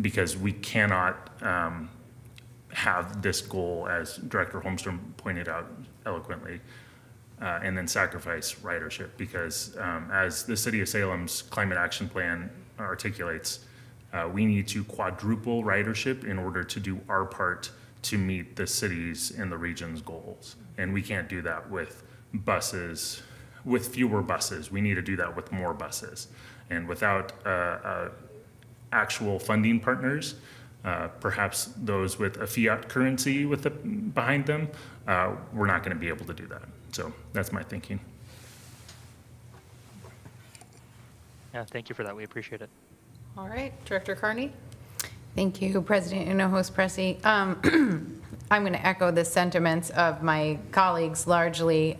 Because we cannot have this goal, as Director Holmstrom pointed out eloquently, and then sacrifice ridership, because as the City of Salem's Climate Action Plan articulates, we need to quadruple ridership in order to do our part to meet the city's and the region's goals. And we can't do that with fewer buses. We need to do that with more buses. And without actual funding partners, perhaps those with a fiat currency behind them, we're not going to be able to do that. So that's my thinking. Yeah, thank you for that. We appreciate it. All right, Director Carney? Thank you, President Hinojosa-Pressy. I'm going to echo the sentiments of my colleagues, largely.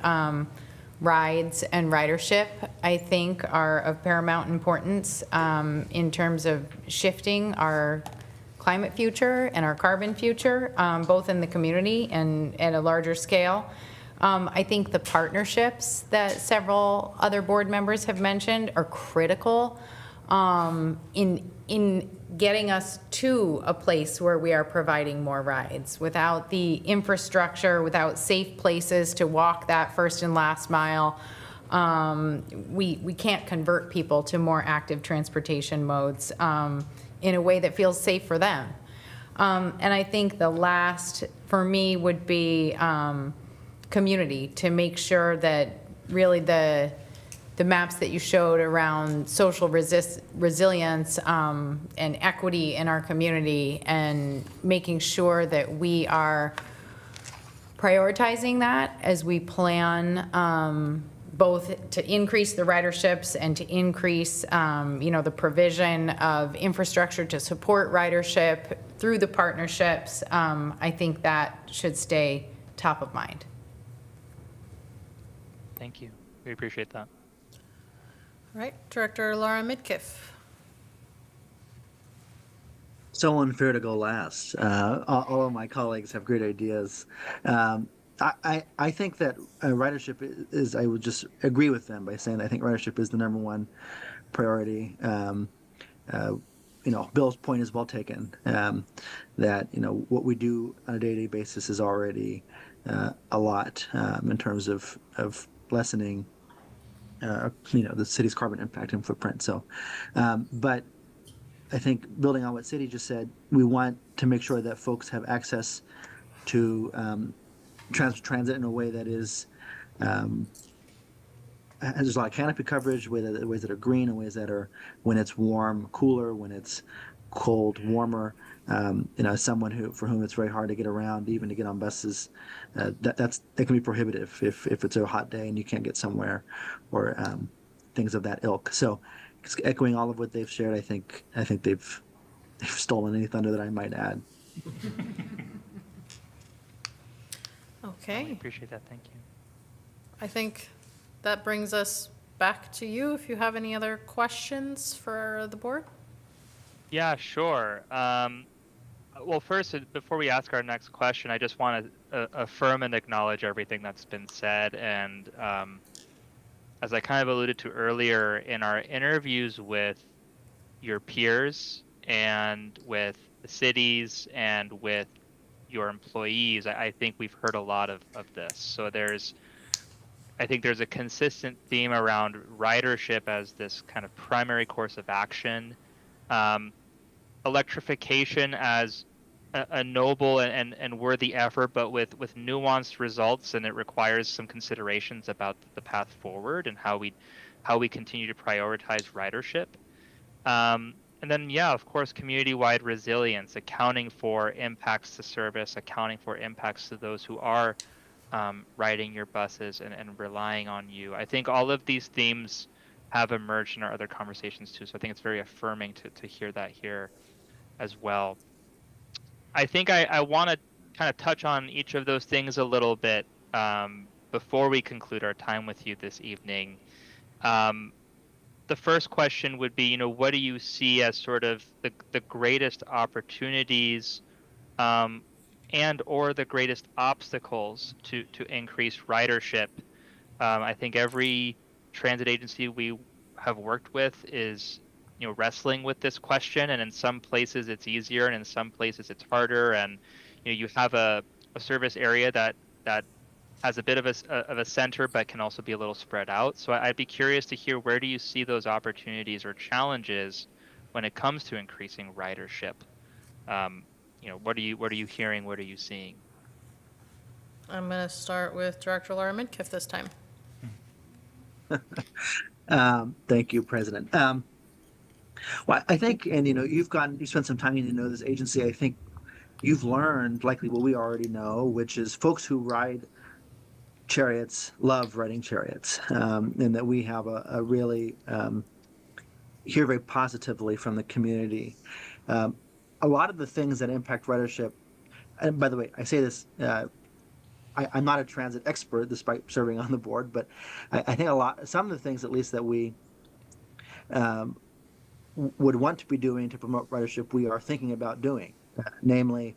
Rides and ridership, I think, are of paramount importance in terms of shifting our climate future and our carbon future, both in the community and at a larger scale. I think the partnerships that several other board members have mentioned are critical in getting us to a place where we are providing more rides. Without the infrastructure, without safe places to walk that first and last mile, we can't convert people to more active transportation modes in a way that feels safe for them. And I think the last for me would be community, to make sure that really the maps that you showed around social resilience and equity in our community, and making sure that we are prioritizing that as we plan both to increase the riderships and to increase, the provision of infrastructure to support ridership through the partnerships. I think that should stay top of mind. Thank you. We appreciate that. All right, Director Laura Midkiff. So unfair to go last. All of my colleagues have great ideas. I think that ridership is, I would just agree with them by saying I think ridership is the number one priority. Bill's point is well taken, that, what we do on a day-to-day basis is already a lot in terms of lessening, the city's carbon impact and footprint. So, but I think building on what Sadie just said, we want to make sure that folks have access to transit in a way that is there's a lot of canopy coverage, ways that are green and ways that are, when it's warm, cooler, when it's cold, warmer. As someone for whom it's very hard to get around, even to get on buses, that can be prohibitive if it's a hot day and you can't get somewhere, or things of that ilk. So, echoing all of what they've shared, I think they've stolen any thunder that I might add. Okay. I appreciate that. Thank you. I think that brings us back to you if you have any other questions for the board. Yeah, sure. Well, first, before we ask our next question, I just want to affirm and acknowledge everything that's been said. And as I kind of alluded to earlier, in our interviews with your peers and with the cities and with your employees, I think we've heard a lot of this. So I think there's a consistent theme around ridership as this kind of primary course of action. Electrification as a noble and worthy effort, but with nuanced results, and it requires some considerations about the path forward and how we continue to prioritize ridership. And then, yeah, of course, community-wide resilience, accounting for impacts to service, accounting for impacts to those who are riding your buses and relying on you. I think all of these themes have emerged in our other conversations too, so I think it's very affirming to hear that here as well. I think I want to kind of touch on each of those things a little bit before we conclude our time with you this evening. The first question would be, what do you see as sort of the greatest opportunities and or the greatest obstacles to increase ridership? I think every transit agency we have worked with is wrestling with this question, and in some places it's easier and in some places it's harder, and you have a service area that has a bit of a center but can also be a little spread out. So I'd be curious to hear, where do you see those opportunities or challenges when it comes to increasing ridership? What are you hearing? What are you seeing? I'm going to start with Director Laura Midkiff this time. Thank you, President. Well, I think, and you spent some time getting to know this agency. I think you've learned likely what we already know, which is folks who ride Cherriots love riding Cherriots, and that we have a really hear very positively from the community. A lot of the things that impact ridership, and by the way, I say this, I'm not a transit expert despite serving on the board, but I think some of the things at least that we would want to be doing to promote ridership, we are thinking about doing, namely,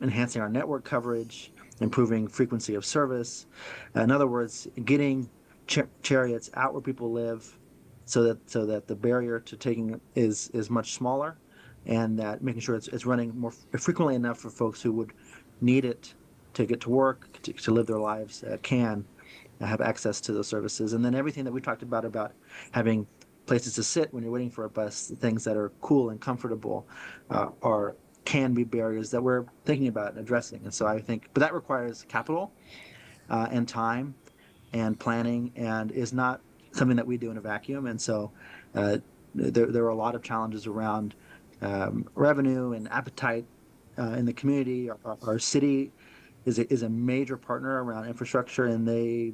enhancing our network coverage, improving frequency of service. In other words, getting Cherriots out where people live, so that the barrier to taking is much smaller, and that making sure it's running more frequently enough for folks who would need it to get to work, to live their lives, can have access to those services. And then everything that we talked about having places to sit when you're waiting for a bus, things that are cool and comfortable, can be barriers that we're thinking about and addressing. And so I think, but that requires capital and time and planning, and is not something that we do in a vacuum. And so there are a lot of challenges around revenue and appetite in the community. Our city is a major partner around infrastructure, and they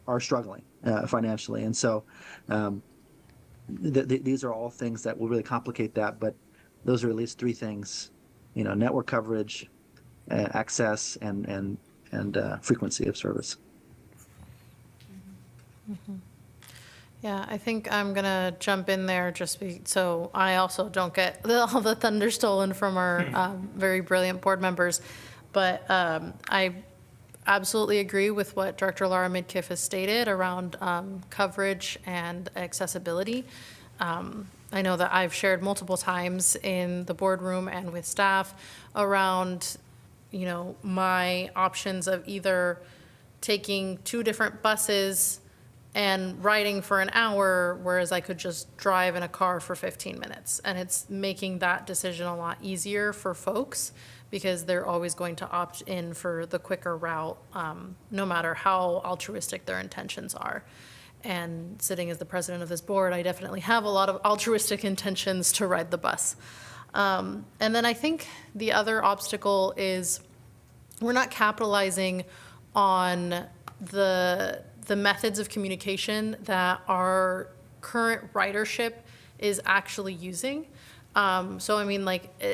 are struggling financially, and so these are all things that will really complicate that. But those are at least three things: network coverage, access, and frequency of service. Yeah, I think I'm gonna jump in there so I also don't get all the thunder stolen from our very brilliant board members. But I absolutely agree with what Director Laura Midkiff has stated around coverage and accessibility. I know that I've shared multiple times in the boardroom and with staff around, my options of either taking 2 different buses and riding for an hour, whereas I could just drive in a car for 15 minutes. And it's making that decision a lot easier for folks because they're always going to opt in for the quicker route, no matter how altruistic their intentions are. And sitting as the president of this board, I definitely have a lot of altruistic intentions to ride the bus. And then I think the other obstacle is we're not capitalizing on the methods of communication that our current ridership is actually using. So I mean,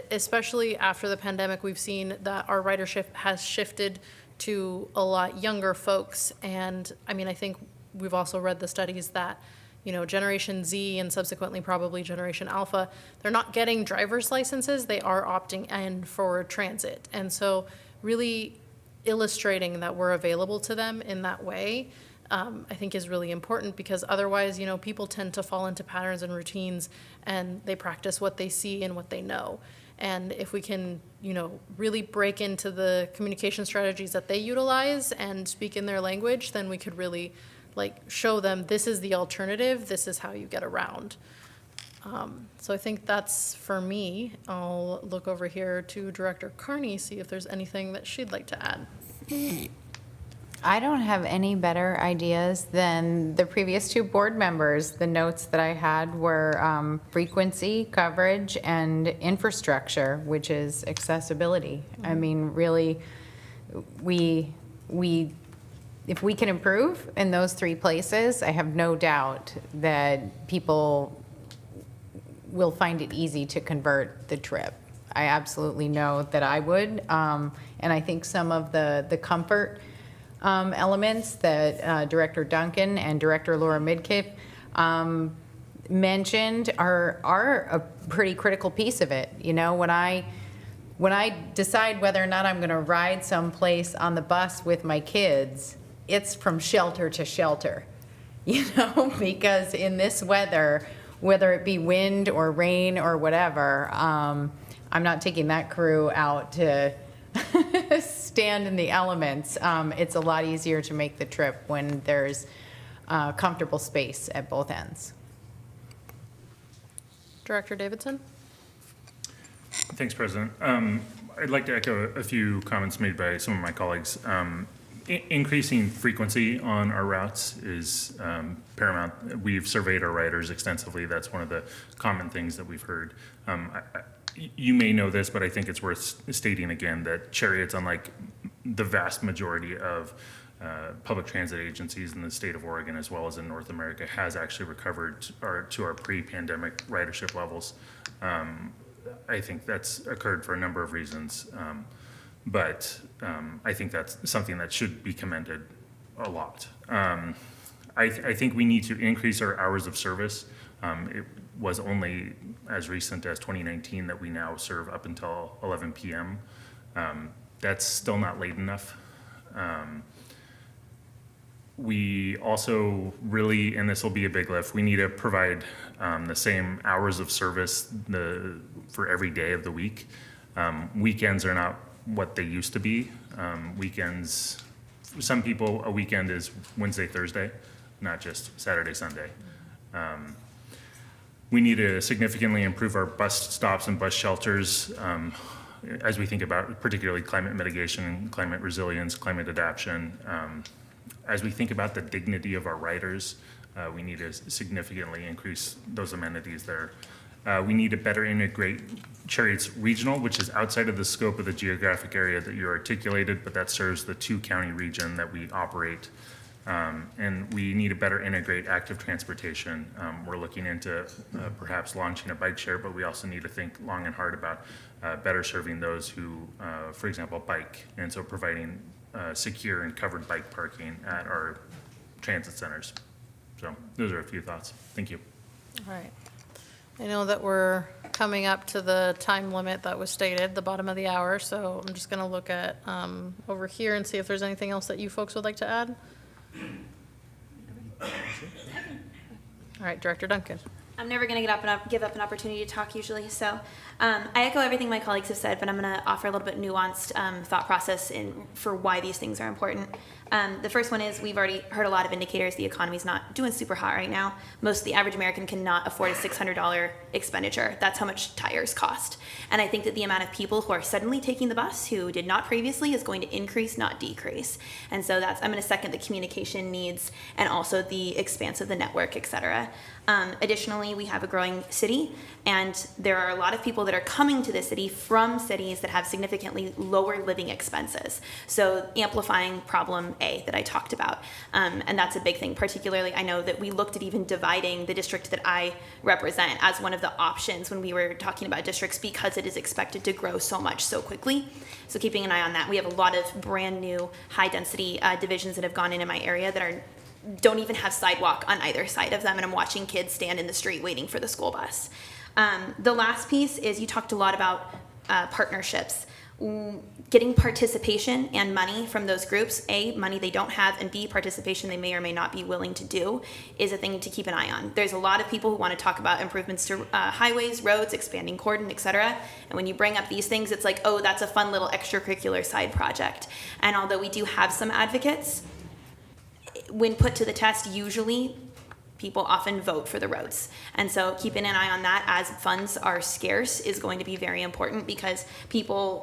especially after the pandemic, we've seen that our ridership has shifted to a lot younger folks. And I mean, I think we've also read the studies that, Generation Z and subsequently probably Generation Alpha, they're not getting driver's licenses, they are opting in for transit. And so really illustrating that we're available to them in that way, I think is really important because otherwise, people tend to fall into patterns and routines and they practice what they see and what they know. And if we can, really break into the communication strategies that they utilize and speak in their language, then we could really show them this is the alternative, this is how you get around. So I think that's for me. I'll look over here to Director Carney, see if there's anything that she'd like to add. I don't have any better ideas than the previous 2 board members. The notes that I had were frequency, coverage, and infrastructure, which is accessibility. I mean, really, if we can improve in those 3 places, I have no doubt that people will find it easy to convert the trip. I absolutely know that I would. And I think some of the comfort elements that Director Duncan and Director Laura Midkiff mentioned are a pretty critical piece of it. When I decide whether or not I'm going to ride someplace on the bus with my kids, it's from shelter to shelter, because in this weather, whether it be wind or rain or whatever, I'm not taking that crew out to stand in the elements. It's a lot easier to make the trip when there's comfortable space at both ends. Director Davidson? Thanks, President. I'd like to echo a few comments made by some of my colleagues. Increasing frequency on our routes is paramount. We've surveyed our riders extensively. That's one of the common things that we've heard. You may know this, but I think it's worth stating again that Cherriots, unlike the vast majority of public transit agencies in the state of Oregon, as well as in North America, has actually recovered to our pre-pandemic ridership levels. I think that's occurred for a number of reasons. But I think that's something that should be commended a lot. I think we need to increase our hours of service. It was only as recent as 2019 that we now serve up until 11 p.m. That's still not late enough. We also really, and this will be a big lift, we need to provide the same hours of service for every day of the week. Weekends are not what they used to be. Weekends, for some people, a weekend is Wednesday, Thursday, not just Saturday, Sunday. We need to significantly improve our bus stops and bus shelters as we think about particularly climate mitigation, climate resilience, climate adaptation. As we think about the dignity of our riders, we need to significantly increase those amenities there. We need to better integrate Cherriots Regional, which is outside of the scope of the geographic area that you articulated, but that serves the 2-county region that we operate. And we need to better integrate active transportation. We're looking into perhaps launching a bike share, but we also need to think long and hard about better serving those who, for example, bike. And so providing secure and covered bike parking at our transit centers. So those are a few thoughts. Thank you. All right. I know that we're coming up to the time limit that was stated, the bottom of the hour, so I'm just gonna look at, over here and see if there's anything else that you folks would like to add. All right, Director Duncan. I'm never going to give up an opportunity to talk usually. So I echo everything my colleagues have said, but I'm going to offer a little bit nuanced thought process for why these things are important. The first one is we've already heard a lot of indicators the economy's not doing super hot right now. Most of the average American cannot afford a $600 expenditure. That's how much tires cost. And I think that the amount of people who are suddenly taking the bus who did not previously is going to increase, not decrease. And so I'm going to second the communication needs and also the expanse of the network, et cetera. Additionally, we have a growing city, and there are a lot of people that are coming to the city from cities that have significantly lower living expenses. So amplifying problem A that I talked about. And that's a big thing. Particularly, I know that we looked at even dividing the district that I represent as one of the options when we were talking about districts because it is expected to grow so much so quickly. So keeping an eye on that. We have a lot of brand new high density divisions that have gone in my area that don't even have sidewalk on either side of them, and I'm watching kids stand in the street waiting for the school bus. The last piece is you talked a lot about partnerships. Getting participation and money from those groups, A, money they don't have, and B, participation they may or may not be willing to do, is a thing to keep an eye on. There's a lot of people who want to talk about improvements to highways, roads, expanding cordon, etc. And when you bring up these things, it's like, oh, that's a fun little extracurricular side project. And although we do have some advocates, when put to the test, usually people often vote for the roads. And so keeping an eye on that as funds are scarce is going to be very important because the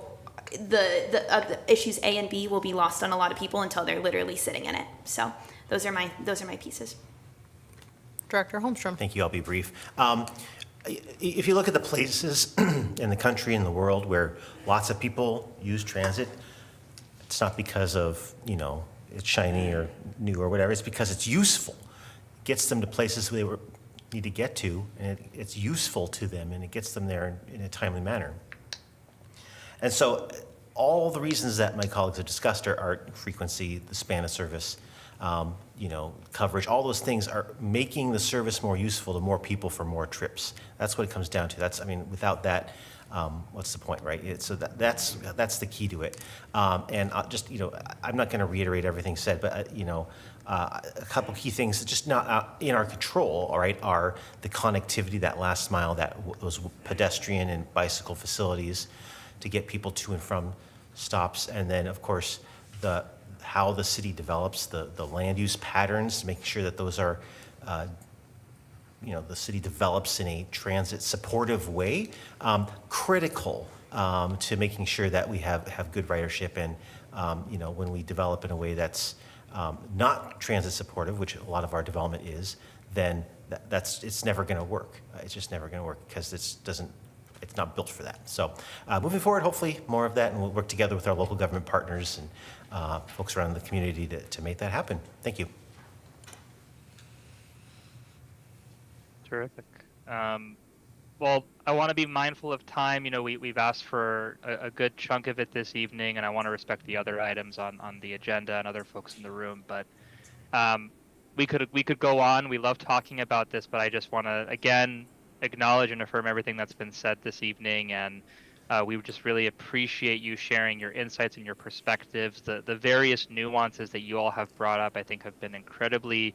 issues A and B will be lost on a lot of people until they're literally sitting in it. So those are my pieces. Director Holmstrom. Thank you. I'll be brief. If you look at the places in the country and the world where lots of people use transit, it's not because of, it's shiny or new or whatever. It's because it's useful. It gets them to places they need to get to, and it's useful to them, and it gets them there in a timely manner. And so all the reasons that my colleagues have discussed are frequency, the span of service, coverage, all those things are making the service more useful to more people for more trips. That's what it comes down to. Without that, what's the point, right? So that's the key to it. And I'm not going to reiterate everything said, but a couple key things that just not in our control, all right, are the connectivity, that last mile, those pedestrian and bicycle facilities to get people to and from stops, and then of course how the city develops the land use patterns, making sure that those are the city develops in a transit supportive way, critical to making sure that we have good ridership, and when we develop in a way that's not transit supportive, which a lot of our development is, then it's never going to work. It's just never going to work because it's not built for that. So moving forward, hopefully more of that, and we'll work together with our local government partners and folks around the community to make that happen. Thank you. Terrific. Well, I want to be mindful of time. We've asked for a good chunk of it this evening, and I want to respect the other items on the agenda and other folks in the room. But we could go on. We love talking about this, but I just want to again acknowledge and affirm everything that's been said this evening, and we would just really appreciate you sharing your insights and your perspectives. The various nuances that you all have brought up, I think, have been incredibly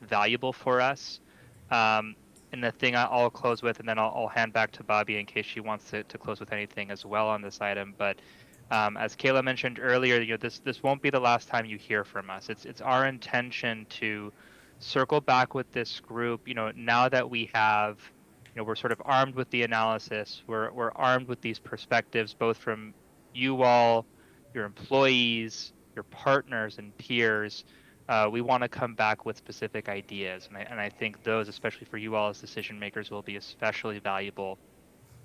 valuable for us. And the thing I'll close with, and then I'll hand back to Bobby in case she wants to close with anything as well on this item. But as Kayla mentioned earlier, this won't be the last time you hear from us. It's our intention to circle back with this group. Now that we have, we're sort of armed with the analysis. We're armed with these perspectives, both from you all, your employees, your partners and peers. We want to come back with specific ideas, and I think those, especially for you all as decision makers, will be especially valuable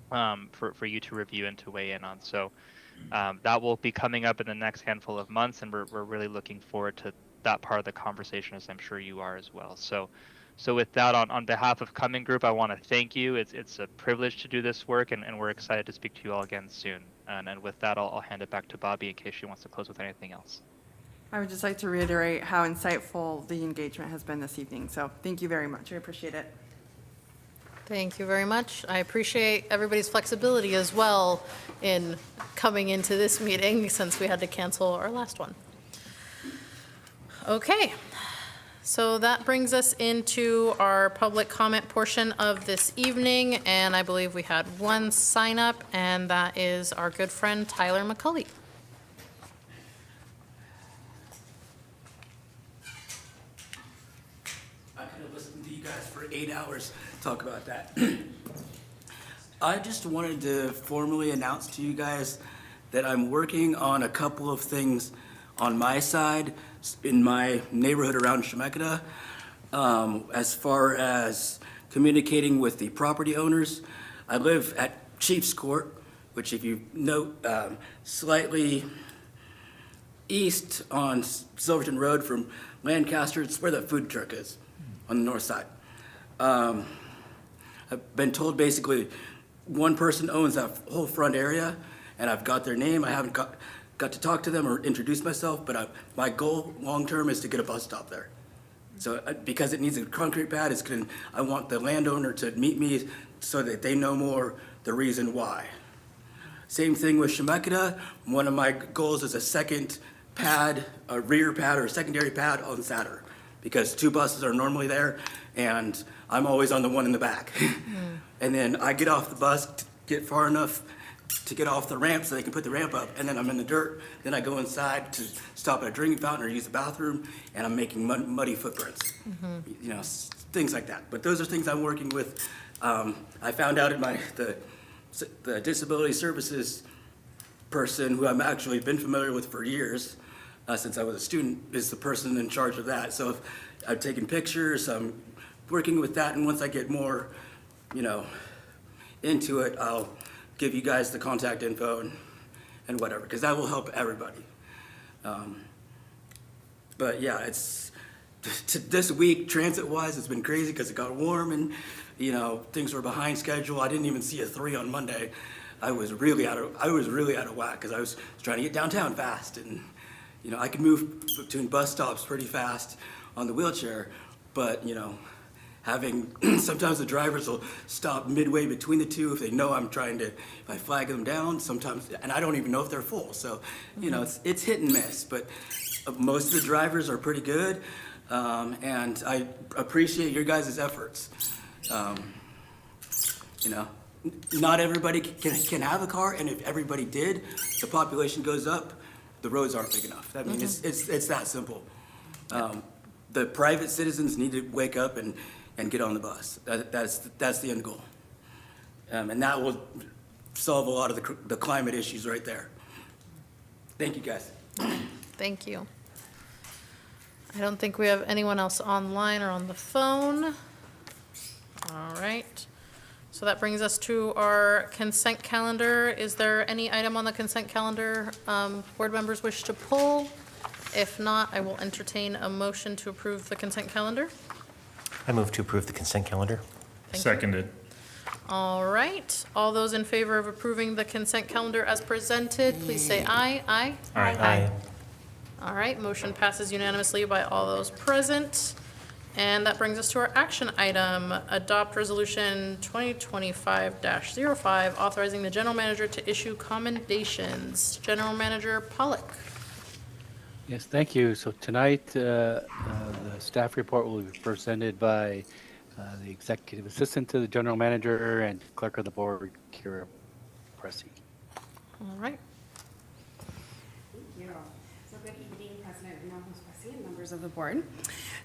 for you to review and to weigh in on. So that will be coming up in the next handful of months, and we're really looking forward that part of the conversation, as I'm sure you are as well. So with that, on behalf of Coming Group, I want to thank you. It's a privilege to do this work, and we're excited to speak to you all again soon. And with that, I'll hand it back to Bobby in case she wants to close with anything else. I would just like to reiterate how insightful the engagement has been this evening. So thank you very much. I appreciate it. Thank you very much. I appreciate everybody's flexibility as well in coming into this meeting since we had to cancel our last one. Okay, so that brings us into our public comment portion of this evening, and I believe we had one sign up, and that is our good friend Tyler McCulley. I could have listened to you guys for 8 hours talk about that. I just wanted to formally announce to you guys that I'm working on a couple of things on my side in my neighborhood around Chemeketa, as far as communicating with the property owners. I live at Chiefs Court, which if you note, slightly east on Silverton Road from Lancaster, it's where the food truck is, on the north side. I've been told basically one person owns that whole front area, and I've got their name. I haven't got to talk to them or introduce myself, but my goal long-term is to get a bus stop there. So because it needs a concrete pad, I want the landowner to meet me so that they know more the reason why. Same thing with Chemeketa. One of my goals is a second pad, a rear pad or a secondary pad on Saturn, because 2 buses are normally there, and I'm always on the one in the back. And then I get off the bus, get far enough to get off the ramp so they can put the ramp up, and then I'm in the dirt. Then I go inside to stop at a drinking fountain or use the bathroom, and I'm making muddy footprints. You know, things like that. But those are things I'm working with. I found out at the disability services person, who I've actually been familiar with for years, since I was a student, is the person in charge of that. So I've taken pictures, I'm working with that, and once I get more, into it, I'll give you guys the contact info and whatever, because that will help everybody. But yeah, this week, transit-wise, it's been crazy because it got warm and, things were behind schedule. I didn't even see a 3 on Monday. I was really out of whack because I was trying to get downtown fast, and I could move between bus stops pretty fast on the wheelchair, but having sometimes the drivers will stop midway between the two if they know if I flag them down sometimes, and I don't even know if they're full. So it's hit and miss, but most of the drivers are pretty good, and I appreciate your guys' efforts. Not everybody can have a car, and if everybody did, the population goes up, the roads aren't big enough. I mean, it's that simple. The private citizens need to wake up and get on the bus. That's the end goal. And that will solve a lot of the climate issues right there. Thank you, guys. Thank you. I don't think we have anyone else online or on the phone. All right. So that brings us to our consent calendar. Is there any item on the consent calendar board members wish to pull? If not, I will entertain a motion to approve the consent calendar. I move to approve the consent calendar. Seconded. All right. All those in favor of approving the consent calendar as presented, please say aye. Aye. Aye. All right, motion passes unanimously by all those present. And that brings us to our action item, adopt resolution 2025-05, authorizing the general manager to issue commendations. General Manager Pollock. Yes, thank you. So tonight, the staff report will be presented by the executive assistant to the general manager and clerk of the board, Kira Pressey. All right. Thank you. So good evening, President Ramos Pressey and members of the board.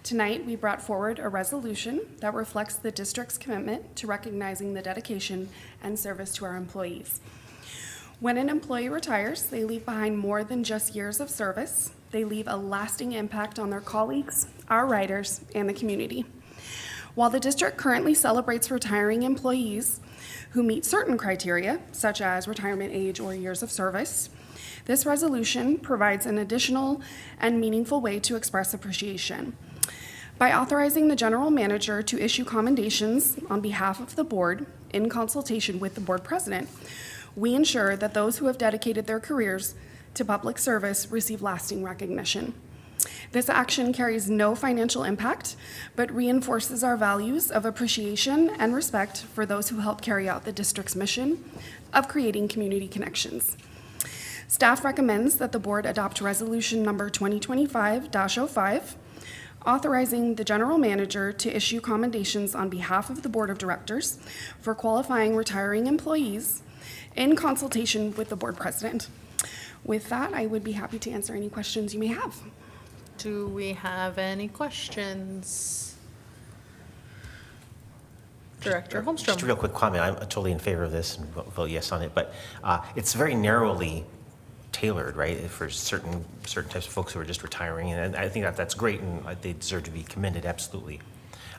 Tonight, we brought forward a resolution that reflects the district's commitment to recognizing the dedication and service to our employees. When an employee retires, they leave behind more than just years of service. They leave a lasting impact on their colleagues, our riders, and the community. While the district currently celebrates retiring employees who meet certain criteria, such as retirement age or years of service, this resolution provides an additional and meaningful way to express appreciation. By authorizing the general manager to issue commendations on behalf of the board in consultation with the board president, we ensure that those who have dedicated their careers to public service receive lasting recognition. This action carries no financial impact, but reinforces our values of appreciation and respect for those who help carry out the district's mission of creating community connections. Staff recommends that the board adopt resolution number 2025-05, authorizing the general manager to issue commendations on behalf of the board of directors for qualifying retiring employees in consultation with the board president. With that, I would be happy to answer any questions you may have. Do we have any questions? Director Holmstrom. Just a real quick comment. I'm totally in favor of this and vote yes on it, but it's very narrowly tailored, right, for certain types of folks who are just retiring, and I think that's great, and they deserve to be commended, absolutely.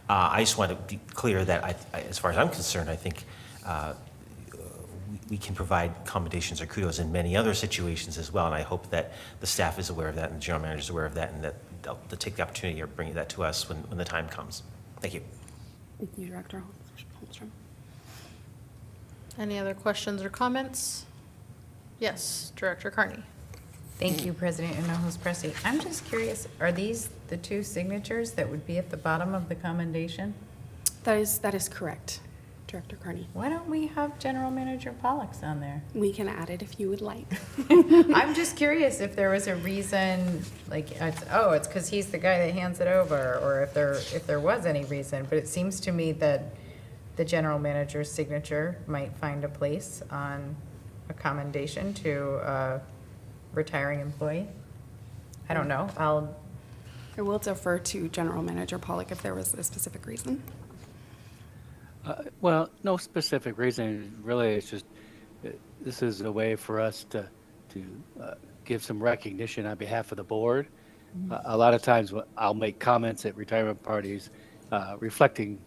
I just want to be clear that, as far as I'm concerned, I think we can provide commendations or kudos in many other situations as well, and I hope that the staff is aware of that and the general manager is aware of that, and that they'll take the opportunity of bringing that to us when the time comes. Thank you. Thank you, Director Holmstrom. Any other questions or comments? Yes, Director Carney. Thank you, President Hinojosa-Pressy. I'm just curious, are these the two signatures that would be at the bottom of the commendation? That is correct, Director Carney. Why don't we have General Manager Pollak's on there? We can add it if you would like. I'm just curious if there was a reason, like, it's because he's the guy that hands it over, or if there was any reason. But it seems to me that the general manager's signature might find a place on a commendation to a retiring employee. I don't know. I will defer to General Manager Pollak if there was a specific reason. Well, no specific reason. Really, it's just this is a way for us to give some recognition on behalf of the board. A lot of times I'll make comments at retirement parties reflecting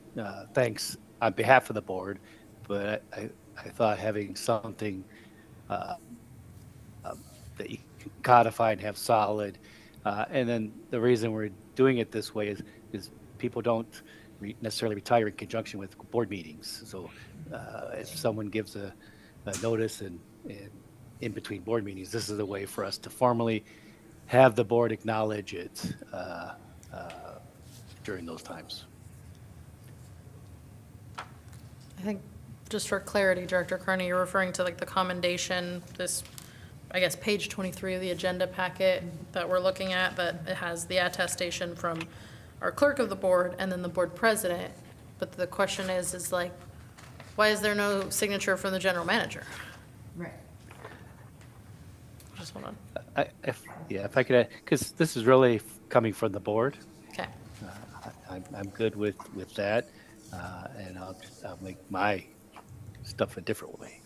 thanks on behalf of the board, but I thought having something that you can codify and have solid, and then the reason we're doing it this way is people don't necessarily retire in conjunction with board meetings. So if someone gives a notice and in between board meetings, this is a way for us to formally have the board acknowledge it during those times. I think, just for clarity, Director Carney, you're referring to like the commendation, this, I guess, page 23 of the agenda packet that we're looking at, that it has the attestation from our clerk of the board and then the board president. But the question is like, why is there no signature from the general manager? Right. Just hold on. If I could, because this is really coming from the board. Okay. I'm good with that, and I'll make my stuff a different way.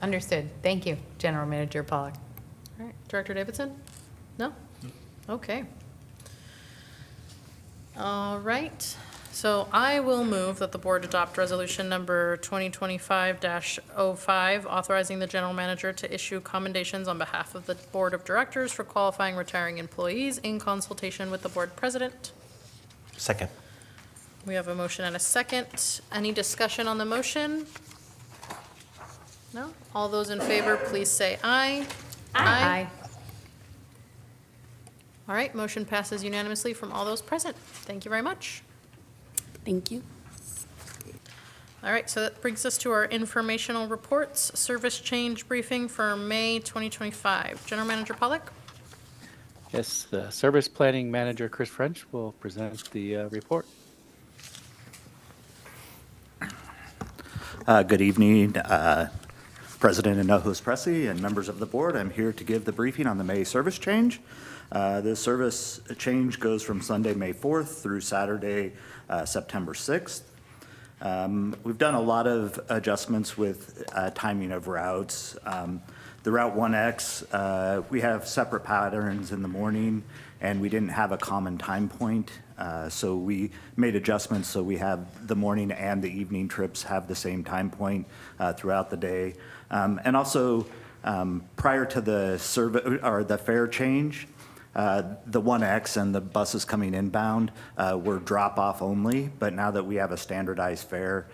Understood. Thank you, General Manager Pollak. All right, Director Davidson? No? Okay. All right, so I will move that the board adopt resolution number 2025-05, authorizing the general manager to issue commendations on behalf of the board of directors for qualifying retiring employees in consultation with the board president. Second. We have a motion and a second. Any discussion on the motion? No? All those in favor, please say aye. Aye. All right, motion passes unanimously from all those present. Thank you very much. Thank you. All right, so that brings us to our informational reports, service change briefing for May 2025. General Manager Pollak? Yes, the Service Planning Manager, Chris French, will present the report. Good evening, President Hinojosa-Pressy and members of the board. I'm here to give the briefing on the May service change. The service change goes from Sunday, May 4th through Saturday, September 6th. We've done a lot of adjustments with timing of routes. The Route 1X, we have separate patterns in the morning, and we didn't have a common time point So we made adjustments so we have the morning and the evening trips have the same time point throughout the day. And also, prior to the the fare change, the 1X and the buses coming inbound were drop-off only, but now that we have a standardized fare,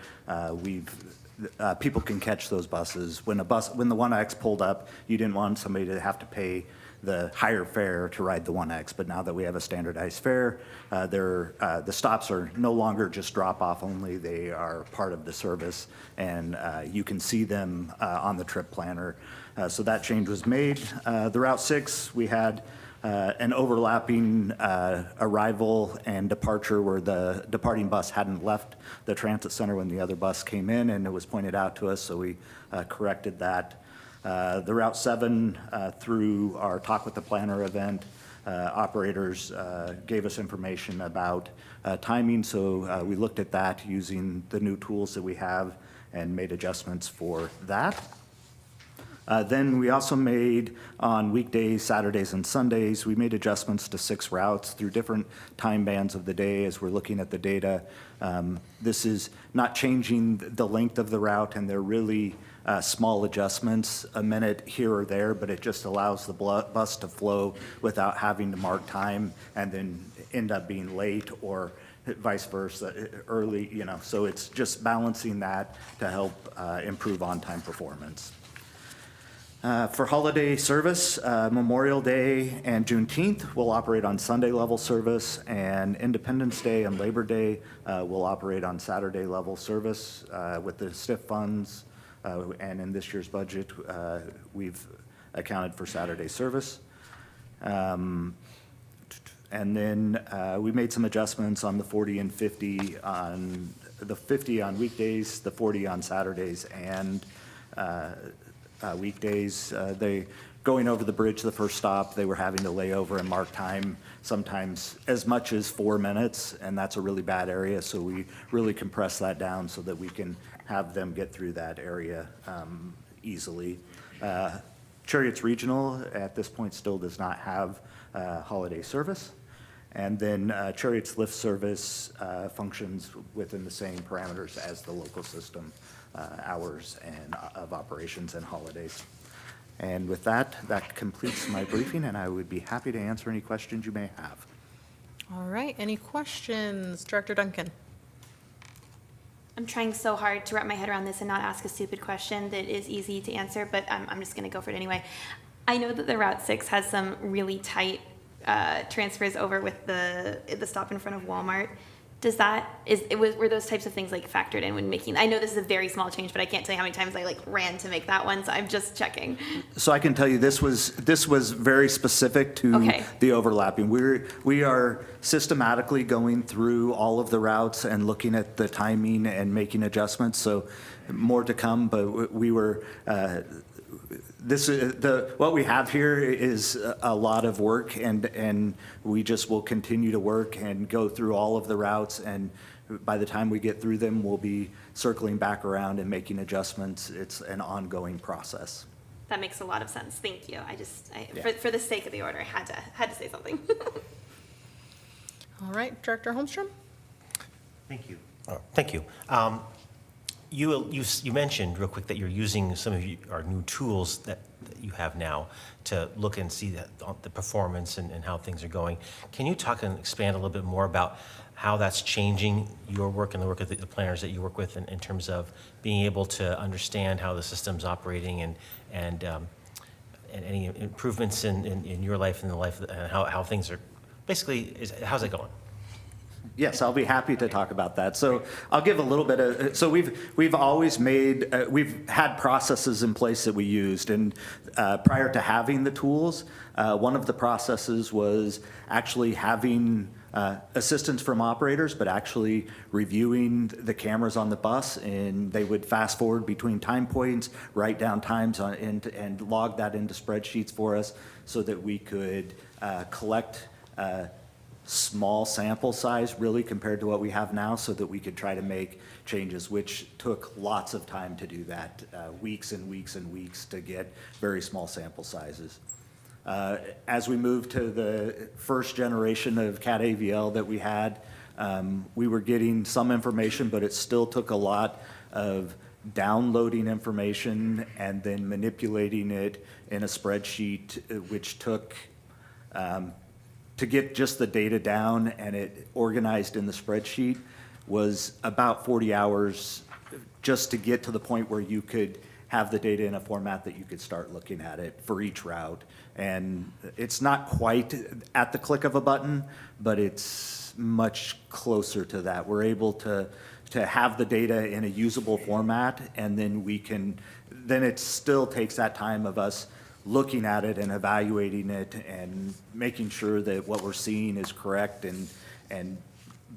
people can catch those buses. When the 1X pulled up, you didn't want somebody to have to pay the higher fare to ride the 1X, but now that we have a standardized fare, the stops are no longer just drop-off only, they are part of the service, and you can see them on the trip planner. So that change was made. The Route 6, we had an overlapping arrival and departure where the departing bus hadn't left the transit center when the other bus came in, and it was pointed out to us, so we corrected that. The Route 7, through our Talk with the Planner event, operators gave us information about timing, so we looked at that using the new tools that we have and made adjustments for that. Then we also made, on weekdays, Saturdays, and Sundays, we made adjustments to 6 routes through different time bands of the day as we're looking at the data. This is not changing the length of the route, and they're really small adjustments, a minute here or there, but it just allows the bus to flow without having to mark time and then end up being late or vice versa, early, so it's just balancing that to help improve on-time performance. For holiday service, Memorial Day and Juneteenth will operate on Sunday level service, and Independence Day and Labor Day will operate on Saturday level service with the STIF funds. And in this year's budget, we've accounted for Saturday service. And then we made some adjustments on the 40 and 50 on the 50 on weekdays, the 40 on Saturdays, and weekdays. They going over the bridge, the first stop, they were having to lay over and mark time, sometimes as much as 4 minutes, and that's a really bad area, so we really compress that down so that we can have them get through that area easily. Cherriots Regional at this point still does not have holiday service. And then Cherriots Lift Service functions within the same parameters as the local system, hours and of operations and holidays. And with that, that completes my briefing, and I would be happy to answer any questions you may have. All right, any questions? Director Duncan? I'm trying so hard to wrap my head around this and not ask a stupid question that is easy to answer, but I'm just going to go for it anyway. I know that the Route 6 has some really tight transfers over with the stop in front of Walmart. Were those types of things like factored in when making? I know this is a very small change, but I can't tell you how many times I ran to make that one, so I'm just checking. So I can tell you this was very specific to the overlapping. We are systematically going through all of the routes and looking at the timing and making adjustments. So more to come, but we were. What we have here is a lot of work, and we just will continue to work and go through all of the routes, and by the time we get through them, we'll be circling back around and making adjustments. It's an ongoing process. That makes a lot of sense. Thank you. For the sake of the order, I had to say something. All right, Director Holmstrom? Thank you. Thank you. You mentioned real quick that you're using some of our new tools that you have now to look and see the performance and how things are going. Can you talk and expand a little bit more about how that's changing your work and the work of the planners that you work with in terms of being able to understand how the system's operating and any improvements in your life and the life and how things are basically how's it going? Yes, I'll be happy to talk about that. So I'll give a little bit of, so we've always made, we've had processes in place that we used, and prior to having the tools, one of the processes was actually having assistance from operators, but actually reviewing the cameras on the bus, and they would fast forward between time points, write down times and log that into spreadsheets for us so that we could collect small sample size really compared to what we have now so that we could try to make changes, which took lots of time to do that, weeks and weeks and weeks to get very small sample sizes. As we moved to the first generation of CAT AVL that we had, we were getting some information, but it still took a lot of downloading information and then manipulating it in a spreadsheet, which took, to get just the data down and it organized in the spreadsheet was about 40 hours just to get to the point where you could have the data in a format that you could start looking at it for each route. And it's not quite at the click of a button, but it's much closer to that. We're able to have the data in a usable format, and then then it still takes that time of us looking at it and evaluating it and making sure that what we're seeing is correct and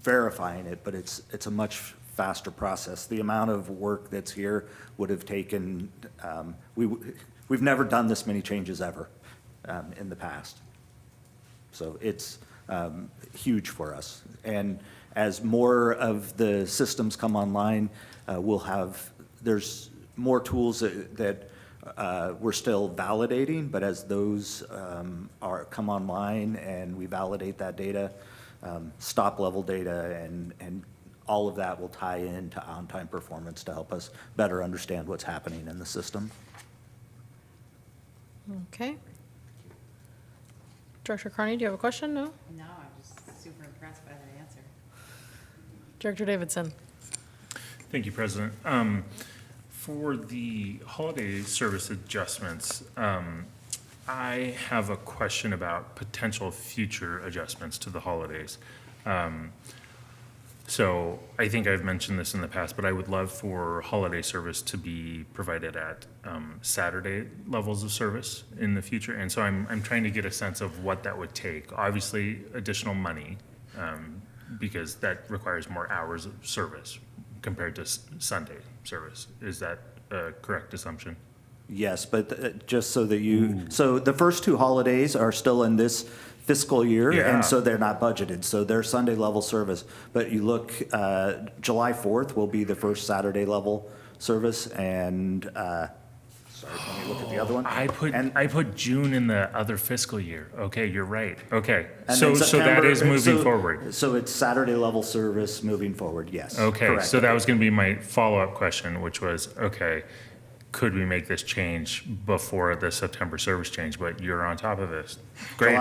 verifying it, but it's a much faster process. The amount of work that's here would have taken, we've never done this many changes ever in the past. So it's huge for us. And as more of the systems come online, there's more tools that we're still validating, but as those come online and we validate that data, stop level data and all of that will tie into on-time performance to help us better understand what's happening in the system. Okay. Director Carney, do you have a question? No? No, I'm just super impressed by that answer. Director Davidson. Thank you, President. For the holiday service adjustments, I have a question about potential future adjustments to the holidays. So I think I've mentioned this in the past, but I would love for holiday service to be provided at Saturday levels of service in the future. And so I'm trying to get a sense of what that would take. Obviously, additional money, because that requires more hours of service compared to Sunday service. Is that a correct assumption? Yes, but just so that so the first two holidays are still in this fiscal year, Yeah. and so they're not budgeted, so they're Sunday level service. But you look, July 4th will be the first Saturday level service, and, sorry, let me look at the other one. I put June in the other fiscal year. Okay, you're right. Okay, And so then that September- is moving forward. So it's Saturday level service moving forward, yes. Okay, correct. so that was going to be my follow-up question, which was, okay, could we make this change before the September service change? But you're on top of this. Great.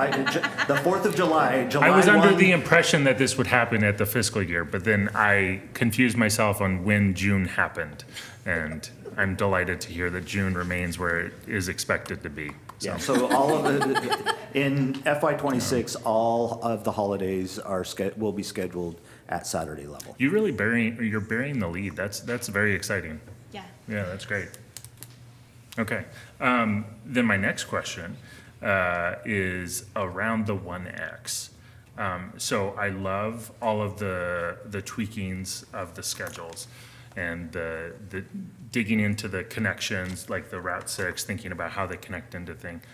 The 4th of July, July I was under 1 the impression that this would happen at the fiscal year, but then I confused myself on when June happened. And I'm delighted to hear that June remains where it is expected to be. Yeah, so all of in FY '26, all of the holidays will be scheduled at Saturday level. You're burying the lead. That's very exciting. Yeah. Yeah, that's great. Okay. Then my next question is around the 1X. So I love all of the tweakings of the schedules and the digging into the connections, like the Route 6, thinking about how they connect into things.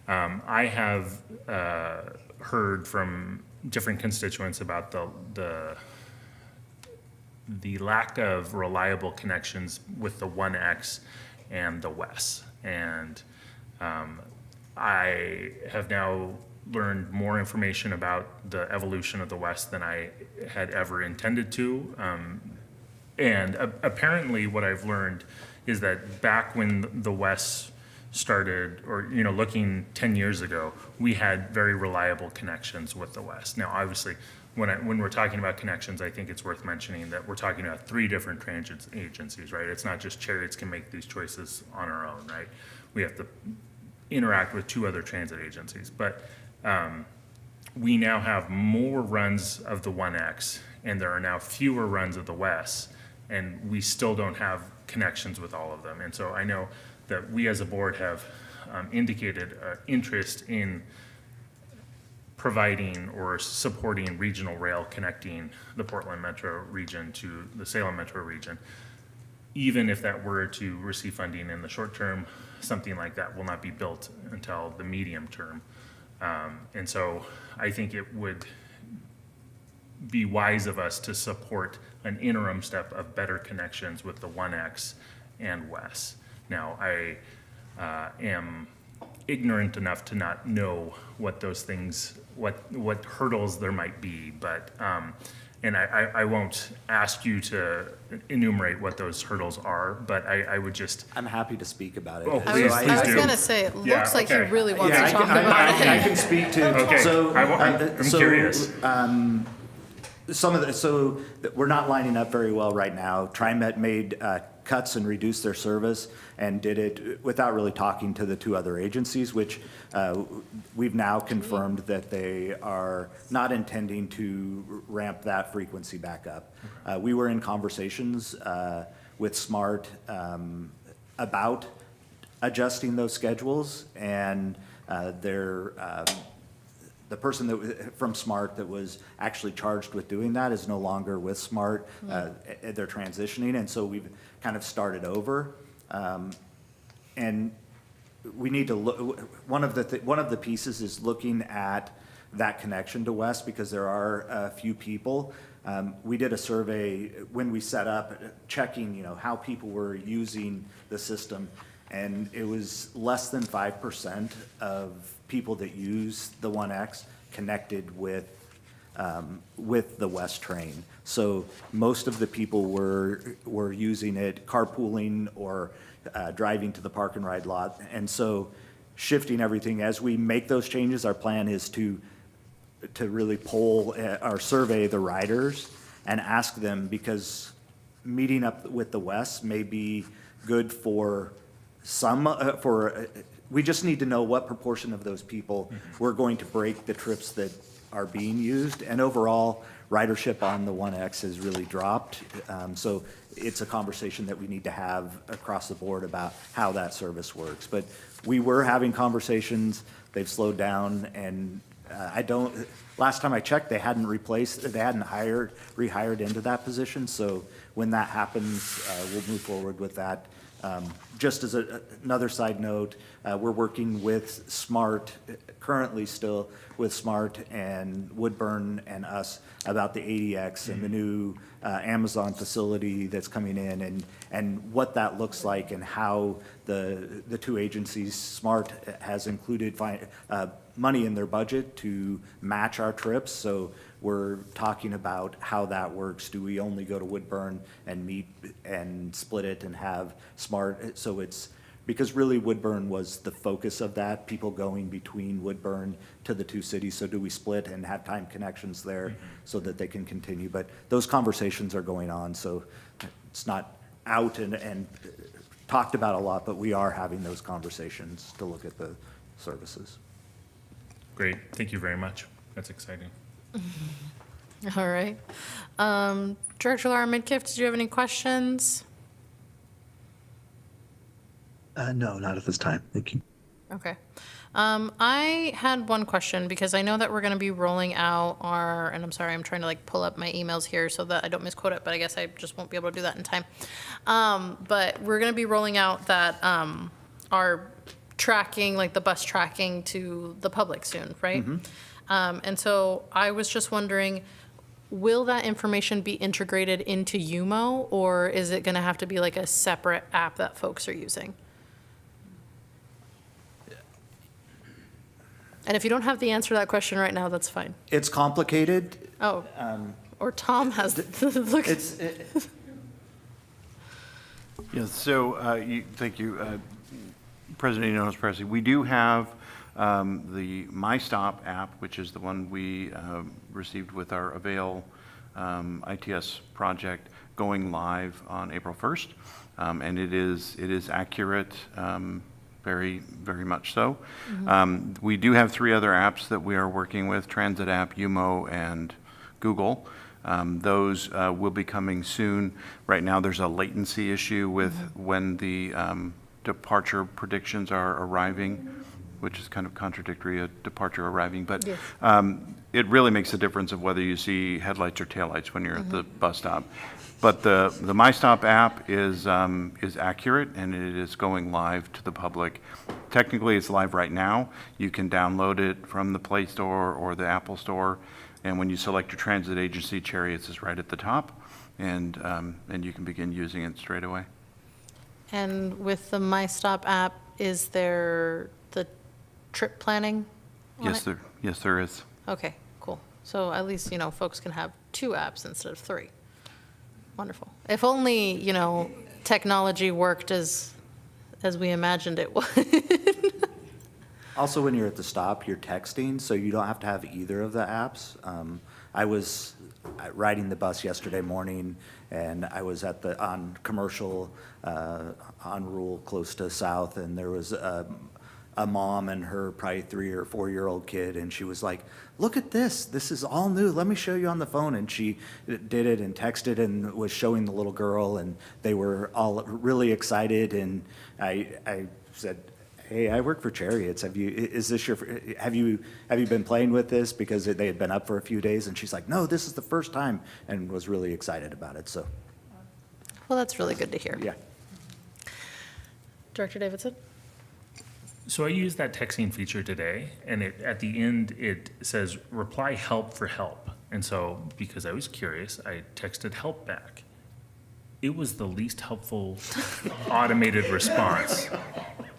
I have heard from different constituents about the lack of reliable connections with the 1X and the WES. And I have now learned more information about the evolution of the WES than I had ever intended to. And apparently what I've learned is that back when the WES started, or looking 10 years ago, we had very reliable connections with the WES. Now, obviously, when we're talking about connections, I think it's worth mentioning that we're talking about 3 different transit agencies, right? It's not just Cherriots can make these choices on our own, right? We have to interact with 2 other transit agencies. But we now have more runs of the 1X, and there are now fewer runs of the WES, and we still don't have connections with all of them. And so I know that we as a board have indicated interest in providing or supporting regional rail connecting the Portland metro region to the Salem metro region. Even if that were to receive funding in the short term, something like that will not be built until the medium term. And so I think it would be wise of us to support an interim step of better connections with the 1X and WES. Now, I am ignorant enough to not know what those things, what hurdles there might be, but, and I won't ask you to enumerate what those hurdles are, but I would just. I'm happy to speak about it. Oh, So please, I please was do. gonna say, it Yeah, looks like he okay. really wants Yeah, to talk about it. I can speak to. Okay, So, I'm curious. So we're not lining up very well right now. TriMet made cuts and reduced their service and did it without really talking to the two other agencies, which we've now confirmed that they are not intending to ramp that frequency back up. We were in conversations with SMART about adjusting those schedules, and the person from SMART that was actually charged with doing that is no longer with SMART. They're transitioning, and so we've kind of started over. And we need to look, one of the pieces is looking at that connection to West, because there are a few people. We did a survey when we set up, checking, how people were using the system, and it was less than 5% of people that use the 1X connected with the West train. So most of the people were using it carpooling or driving to the park and ride lot. And so shifting everything, as we make those changes, our plan is to really poll or survey the riders and ask them, because meeting up with the West may be good for some, we just need to know what proportion of those people we're going to break the trips that are being used. And overall, ridership on the 1X has really dropped. So it's a conversation that we need to have across the board about how that service works. But we were having conversations, they've slowed down, and last time I checked, they hadn't rehired into that position. So when that happens, we'll move forward with that. Just as another side note, we're working with SMART, currently still with SMART and Woodburn and us, about the ADX and the new Amazon facility that's coming in, and what that looks like, and how the two agencies, SMART has included money in their budget to match our trips. So we're talking about how that works. Do we only go to Woodburn and meet and split it and have SMART? So it's, because really Woodburn was the focus of that, people going between Woodburn to the two cities. So do we split and have time connections there so that they can continue? But those conversations are going on, so it's not out and talked about a lot, but we are having those conversations to look at the services. Great, thank you very much. That's exciting. All right. Director Lara Midkiff, did you have any questions? No, not at this time. Thank you. Okay. I had one question, because I know that we're going to be rolling out and I'm sorry, I'm trying to pull up my emails here so that I don't misquote it, but I guess I just won't be able to do that in time. But we're going to be rolling out that, our tracking, the bus tracking to the public soon, right? And so I was just wondering, will that information be integrated into UMO, or is it going to have to be a separate app that folks are using? And if you don't have the answer to that question right now, that's fine. It's complicated. Oh, or Tom has the look. Yeah, so thank you, President Enos-Presley. We do have the MyStop app, which is the one we received with our Avail ITS project, going live on April 1st. And it is accurate, very, very much so. We do have 3 other apps that we are working with: Transit app, UMO, and Google. Those will be coming soon. Right now, there's a latency issue with when the departure predictions are arriving, which is kind of contradictory, a departure arriving. But yes. It really makes a difference of whether you see headlights or taillights when you're at the bus stop. But the MyStop app is accurate, and it is going live to the public. Technically, it's live right now. You can download it from the Play Store or the Apple Store, and when you select your transit agency, Cherriots is right at the top, and you can begin using it straight away. And with the MyStop app, is there the trip planning on Yes, it? there is. Okay, cool. So at least, folks can have 2 apps instead of 3. Wonderful. If only, technology worked as we imagined it would. Also, when you're at the stop, you're texting, so you don't have to have either of the apps. I was riding the bus yesterday morning, and I was on Commercial, on Rule, close to South, and there was a mom and her probably 3 or 4-year-old kid, and she was like, "Look at this. This is all new. Let me show you on the phone." And she did it and texted and was showing the little girl, and they were all really excited. And I said, "Hey, I work for Cherriots. Have you been playing with this?" Because they had been up for a few days, and she's like, "No, this is the first time," and was really excited about it. So, Well, that's really good to hear. yeah. Director Davidson? So I used that texting feature today, and at the end, it says reply help for help. And so, because I was curious, I texted help back. It was the least helpful automated response.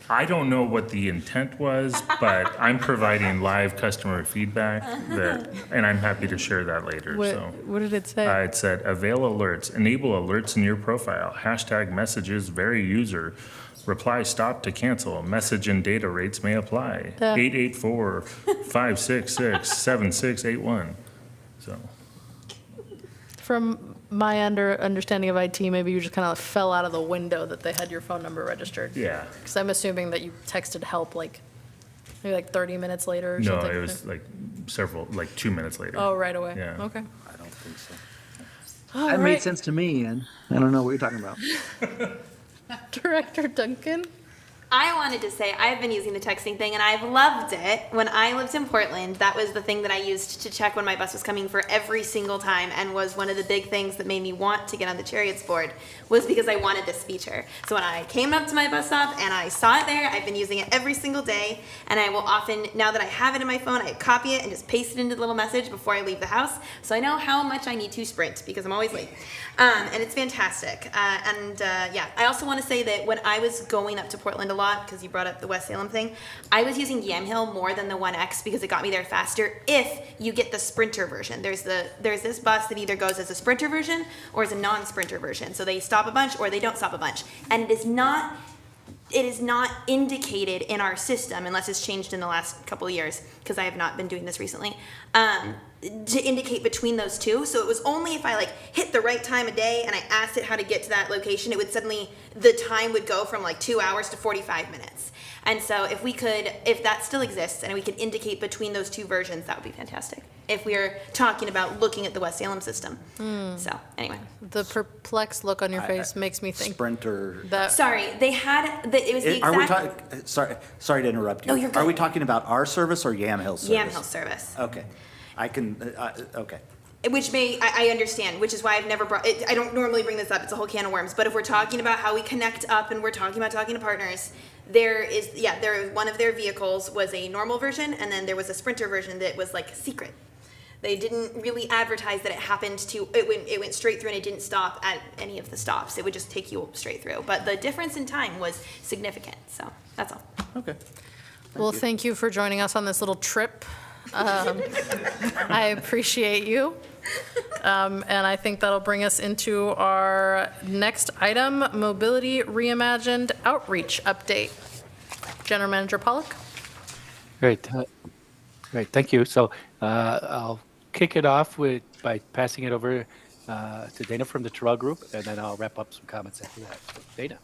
I don't know what the intent was, but I'm providing live customer feedback and I'm happy to share that later. What did it say? It said avail alerts, enable alerts in your profile, hashtag messages vary user, reply stop to cancel, message and data rates may apply, 884-566-7681. So. From my understanding of IT, maybe you just kind of fell out of the window that they had your phone number registered. Yeah. Because I'm assuming that you texted help maybe 30 minutes later or No, something. it was 2 minutes later. Oh, right away. Yeah. Okay. I don't think so. All That right. made sense to me, and I don't know what you're talking about. Director Duncan? I wanted to say I've been using the texting thing and I've loved it. When I lived in Portland, that was the thing that I used to check when my bus was coming for every single time, and was one of the big things that made me want to get on the Cherriots board, was because I wanted this feature. So when I came up to my bus stop and I saw it there, I've been using it every single day, and I will often, now that I have it in my phone, I copy it and just paste it into the little message before I leave the house, so I know how much I need to sprint because I'm always late. And it's fantastic. Yeah, I also want to say that when I was going up to Portland a lot, because you brought up the West Salem thing, I was using Yamhill more than the 1X because it got me there faster if you get the Sprinter version. There's this bus that either goes as a Sprinter version or as a non-Sprinter version. So they stop a bunch or they don't stop a bunch. And it is not indicated in our system, unless it's changed in the last couple of years, because I have not been doing this recently, to indicate between those two. So it was only if I hit the right time of day and I asked it how to get to that location, it would suddenly, the time would go from 2 hours to 45 minutes. And so if that still exists and we could indicate between those two versions, that would be fantastic. If we're talking about looking at the West Salem system. So anyway. The perplexed look on your face makes me think Sprinter. that. Sorry, it was the exact. Are we talking, sorry to interrupt you. No, you're good. Are we talking about our service or Yamhill service? Yamhill service. Okay. Okay. Which I understand, which is why I've never brought it. I don't normally bring this up. It's a whole can of worms. But if we're talking about how we connect up and we're talking about talking to partners, there one of their vehicles was a normal version, and then there was a Sprinter version that was secret. They didn't really advertise that it happened to, it went straight through and it didn't stop at any of the stops. It would just take you straight through. But the difference in time was significant. So that's all. Okay. Thank you for joining us on this little trip. I appreciate you. And I think that'll bring us into our next item, Mobility Reimagined Outreach Update. General Manager Pollock? Great. Great, thank you. So I'll kick it off by passing it over to Dana from the Terrell Group, and then I'll wrap up some comments after that. So, Dana.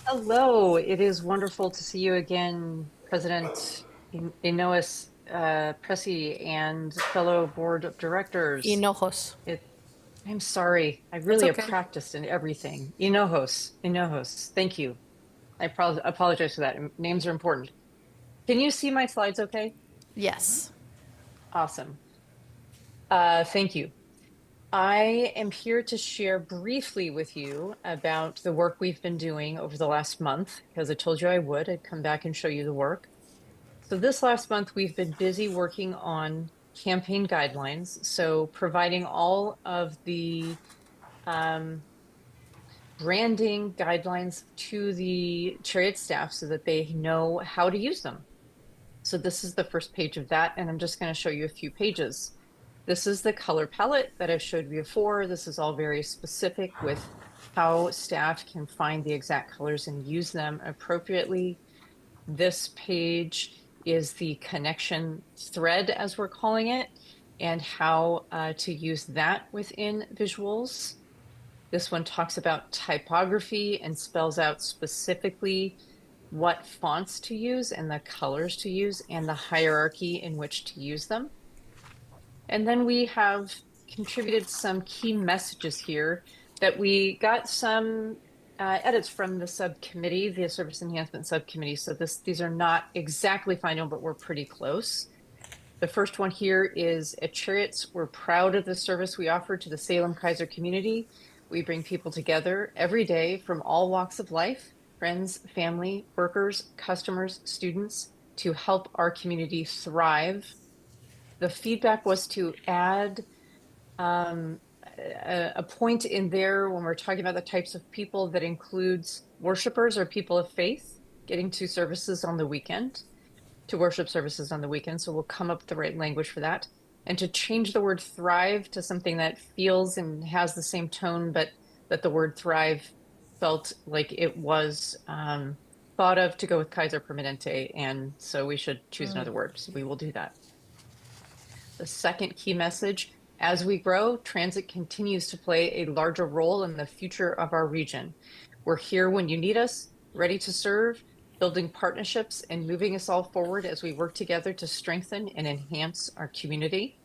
Hello, it is wonderful to see you again, President Inoas Pressy and fellow board of directors. Hinojos. I'm sorry, I really That's okay. have practiced in everything. Hinojos, thank you. I apologize for that. Names are important. Can you see my slides okay? Yes. Awesome. Thank you. I am here to share briefly with you about the work we've been doing over the last month, because I told you I would. I'd come back and show you the work. So this last month, we've been busy working on campaign guidelines. So providing all of the branding guidelines to the Chariot staff so that they know how to use them. So this is the first page of that, and I'm just going to show you a few pages. This is the color palette that I've showed you before. This is all very specific with how staff can find the exact colors and use them appropriately. This page is the connection thread, as we're calling it, and how to use that within visuals. This one talks about typography and spells out specifically what fonts to use and the colors to use and the hierarchy in which to use them. And then we have contributed some key messages here that we got some edits from the subcommittee, the Service Enhancement Subcommittee. So these are not exactly final, but we're pretty close. The first one here is at Cherriots, we're proud of the service we offer to the Salem-Keizer community. We bring people together every day from all walks of life, friends, family, workers, customers, students, to help our community thrive. The feedback was to add a point in there when we're talking about the types of people that includes worshipers or people of faith getting to services on the weekend, to worship services on the weekend. So we'll come up with the right language for that. And to change the word thrive to something that feels and has the same tone, but that the word thrive felt like it was thought of to go with Kaiser Permanente. And so we should choose another word. So we will do that. The second key message, as we grow, transit continues to play a larger role in the future of our region. We're here when you need us, ready to serve, building partnerships and moving us all forward as we work together to strengthen and enhance our community.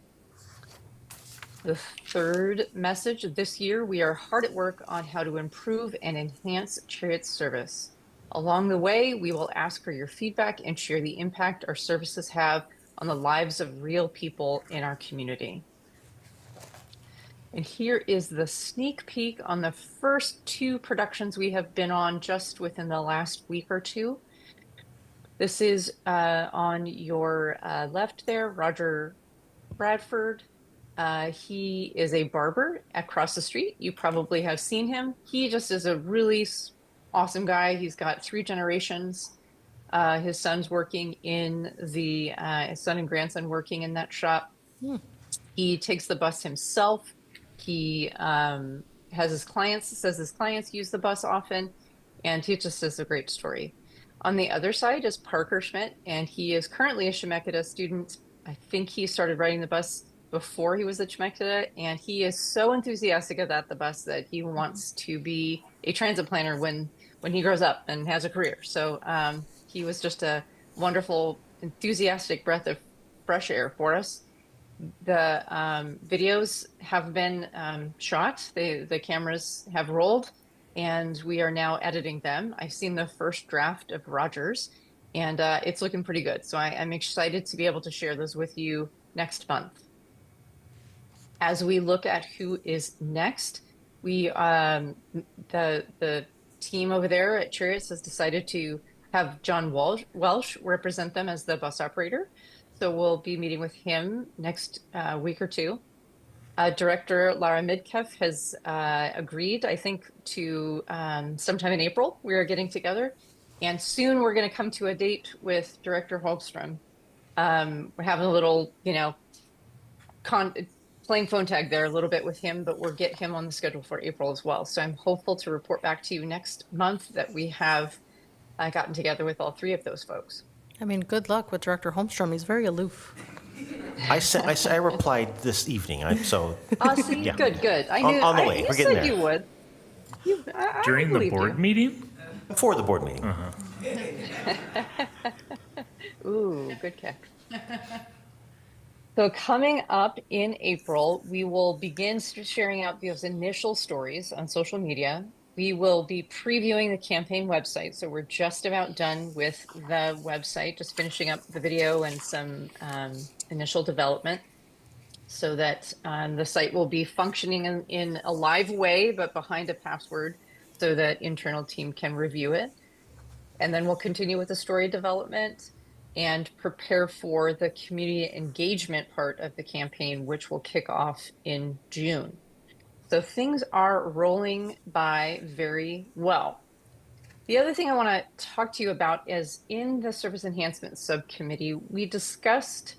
The third message, this year we are hard at work on how to improve and enhance Cherriots service. Along the way, we will ask for your feedback and share the impact our services have on the lives of real people in our community. And here is the sneak peek on the first two productions we have been on just within the last week or two. This is on your left there, Roger Bradford. He is a barber across the street. You probably have seen him. He just is a really awesome guy. He's got 3 generations. His son's working in his son and grandson working in that shop. He takes the bus himself. He has his clients, says his clients use the bus often, and he just is a great story. On the other side is Parker Schmidt, and he is currently a Chemeketa student. I think he started riding the bus before he was at Chemeketa, and he is so enthusiastic about the bus that he wants to be a transit planner when he grows up and has a career. So he was just a wonderful, enthusiastic breath of fresh air for us. The videos have been shot. The cameras have rolled, and we are now editing them. I've seen the first draft of Rogers, and it's looking pretty good. So I'm excited to be able to share those with you next month. As we look at who is next, the team over there at Cherriots has decided to have John Welsh represent them as the bus operator. So we'll be meeting with him next week or two. Director Lara Midkef has agreed, I think, to sometime in April, we are getting together. And soon we're going to come to a date with Director Holmstrom. We're having a little, playing phone tag there a little bit with him, but we'll get him on the schedule for April as well. So I'm hopeful to report back to you next month that we have gotten together with all 3 of those folks. I mean, good luck with Director Holmstrom. He's very aloof. I replied this evening. So see, yeah. Good. I knew on the way. You We're getting said there. you would. During the board meeting? Before the board meeting. Ooh, good kick. So coming up in April, we will begin sharing out those initial stories on social media. We will be previewing the campaign website. So we're just about done with the website, just finishing up the video and some initial development so that the site will be functioning in a live way, but behind a password so that internal team can review it. And then we'll continue with the story development and prepare for the community engagement part of the campaign, which will kick off in June. So things are rolling by very well. The other thing I want to talk to you about is in the Service Enhancement Subcommittee, we discussed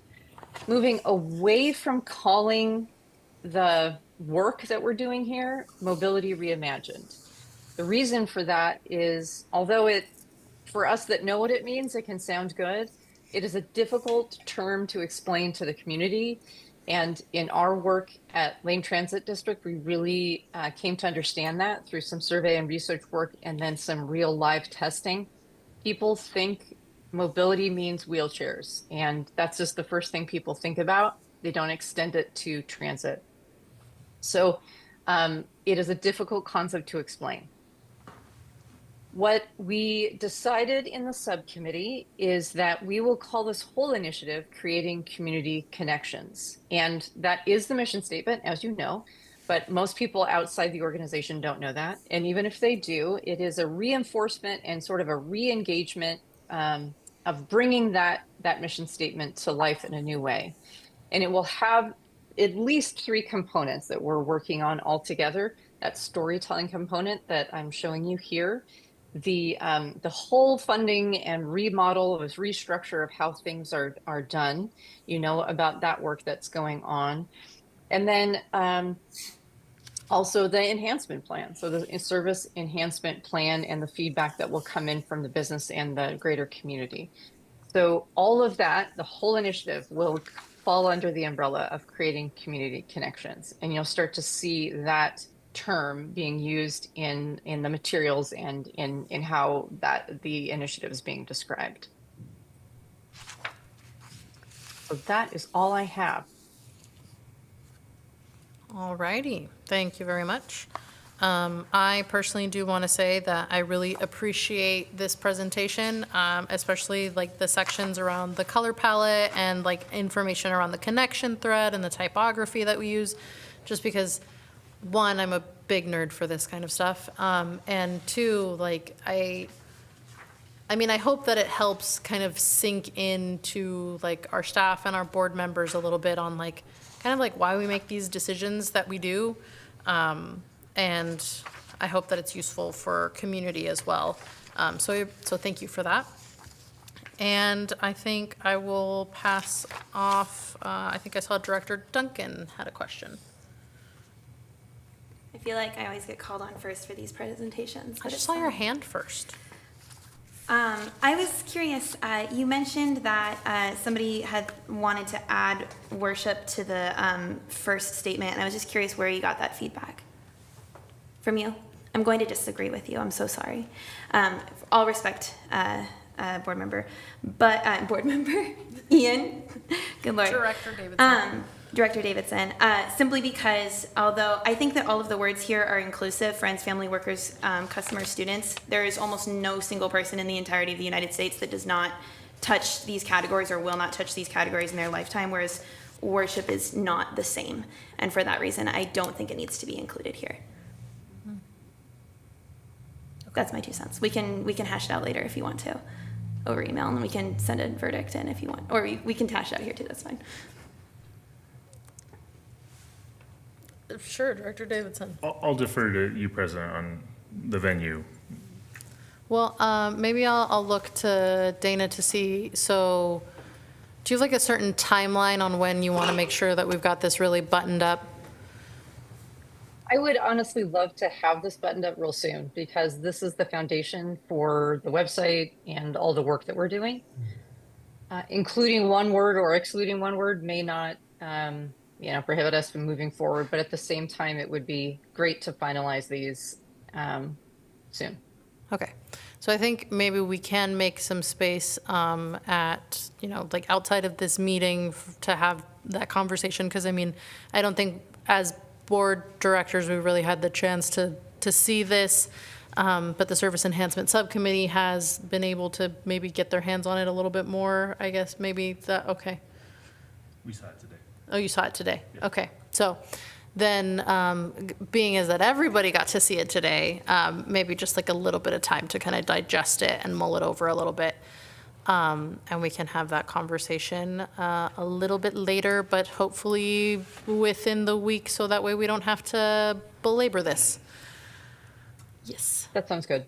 moving away from calling the work that we're doing here Mobility Reimagined. The reason for that is, although for us that know what it means, it can sound good, it is a difficult term to explain to the community. And in our work at Lane Transit District, we really came to understand that through some survey and research work and then some real live testing. People think mobility means wheelchairs, and that's just the first thing people think about. They don't extend it to transit. So it is a difficult concept to explain. What we decided in the subcommittee is that we will call this whole initiative Creating Community Connections. And that is the mission statement, as you know, but most people outside the organization don't know that. And even if they do, it is a reinforcement and sort of a re-engagement of bringing that mission statement to life in a new way. And it will have at least 3 components that we're working on all together. That storytelling component that I'm showing you here, the whole funding and remodel, this restructure of how things are done, you know, about that work that's going on. And then also the enhancement plan. So the service enhancement plan and the feedback that will come in from the business and the greater community. So all of that, the whole initiative will fall under the umbrella of Creating Community Connections. And you'll start to see that term being used in the materials and in how the initiative is being described. So that is all I have. All righty, thank you very much. I personally do want to say that I really appreciate this presentation, especially like the sections around the color palette and like information around the connection thread and the typography that we use, just because, one, I'm a big nerd for this kind of stuff, and two, like I mean, I hope that it helps kind of sink into like our staff and our board members a little bit on like kind of like why we make these decisions that we do. And I hope that it's useful for community as well. So thank you for that. And I think I will pass off, I think I saw Director Duncan had a question. I feel like I always get called on first for these presentations. I just saw your hand first. I was curious, you mentioned that somebody had wanted to add worship to the first statement, and I was just curious where you got that feedback. From you? I'm going to disagree with you. I'm so sorry. All respect, board member, but board member Ian. Good Lord. Director Davidson. Director Davidson. Simply because although I think that all of the words here are inclusive, friends, family, workers, customers, students, there is almost no single person in the entirety of the United States that does not touch these categories or will not touch these categories in their lifetime, whereas worship is not the same. And for that reason, I don't think it needs to be included here. That's my 2 cents. We can hash it out later if you want to, over email, and we can send a verdict in if you want, or we can hash it out here too. That's fine. Sure, Director Davidson. I'll defer to you, President, on the venue. Well, maybe I'll look to Dana to see, so do you have like a certain timeline on when you want to make sure that we've got this really buttoned up? I would honestly love to have this buttoned up real soon because this is the foundation for the website and all the work that we're doing. Including one word or excluding one word may not prohibit us from moving forward, but at the same time, it would be great to finalize these soon. Okay, so I think maybe we can make some space at, like outside of this meeting to have that conversation, because I mean, I don't think as board directors we really had the chance to see this, but the Service Enhancement Subcommittee has been able to maybe get their hands on it a little bit more, I guess, maybe that, okay. We saw it today. Oh, you saw it today? Yeah. Okay, so then being as that everybody got to see it today, maybe just like a little bit of time to kind of digest it and mull it over a little bit. And we can have that conversation a little bit later, but hopefully within the week, so that way we don't have to belabor this. Yes. That sounds good.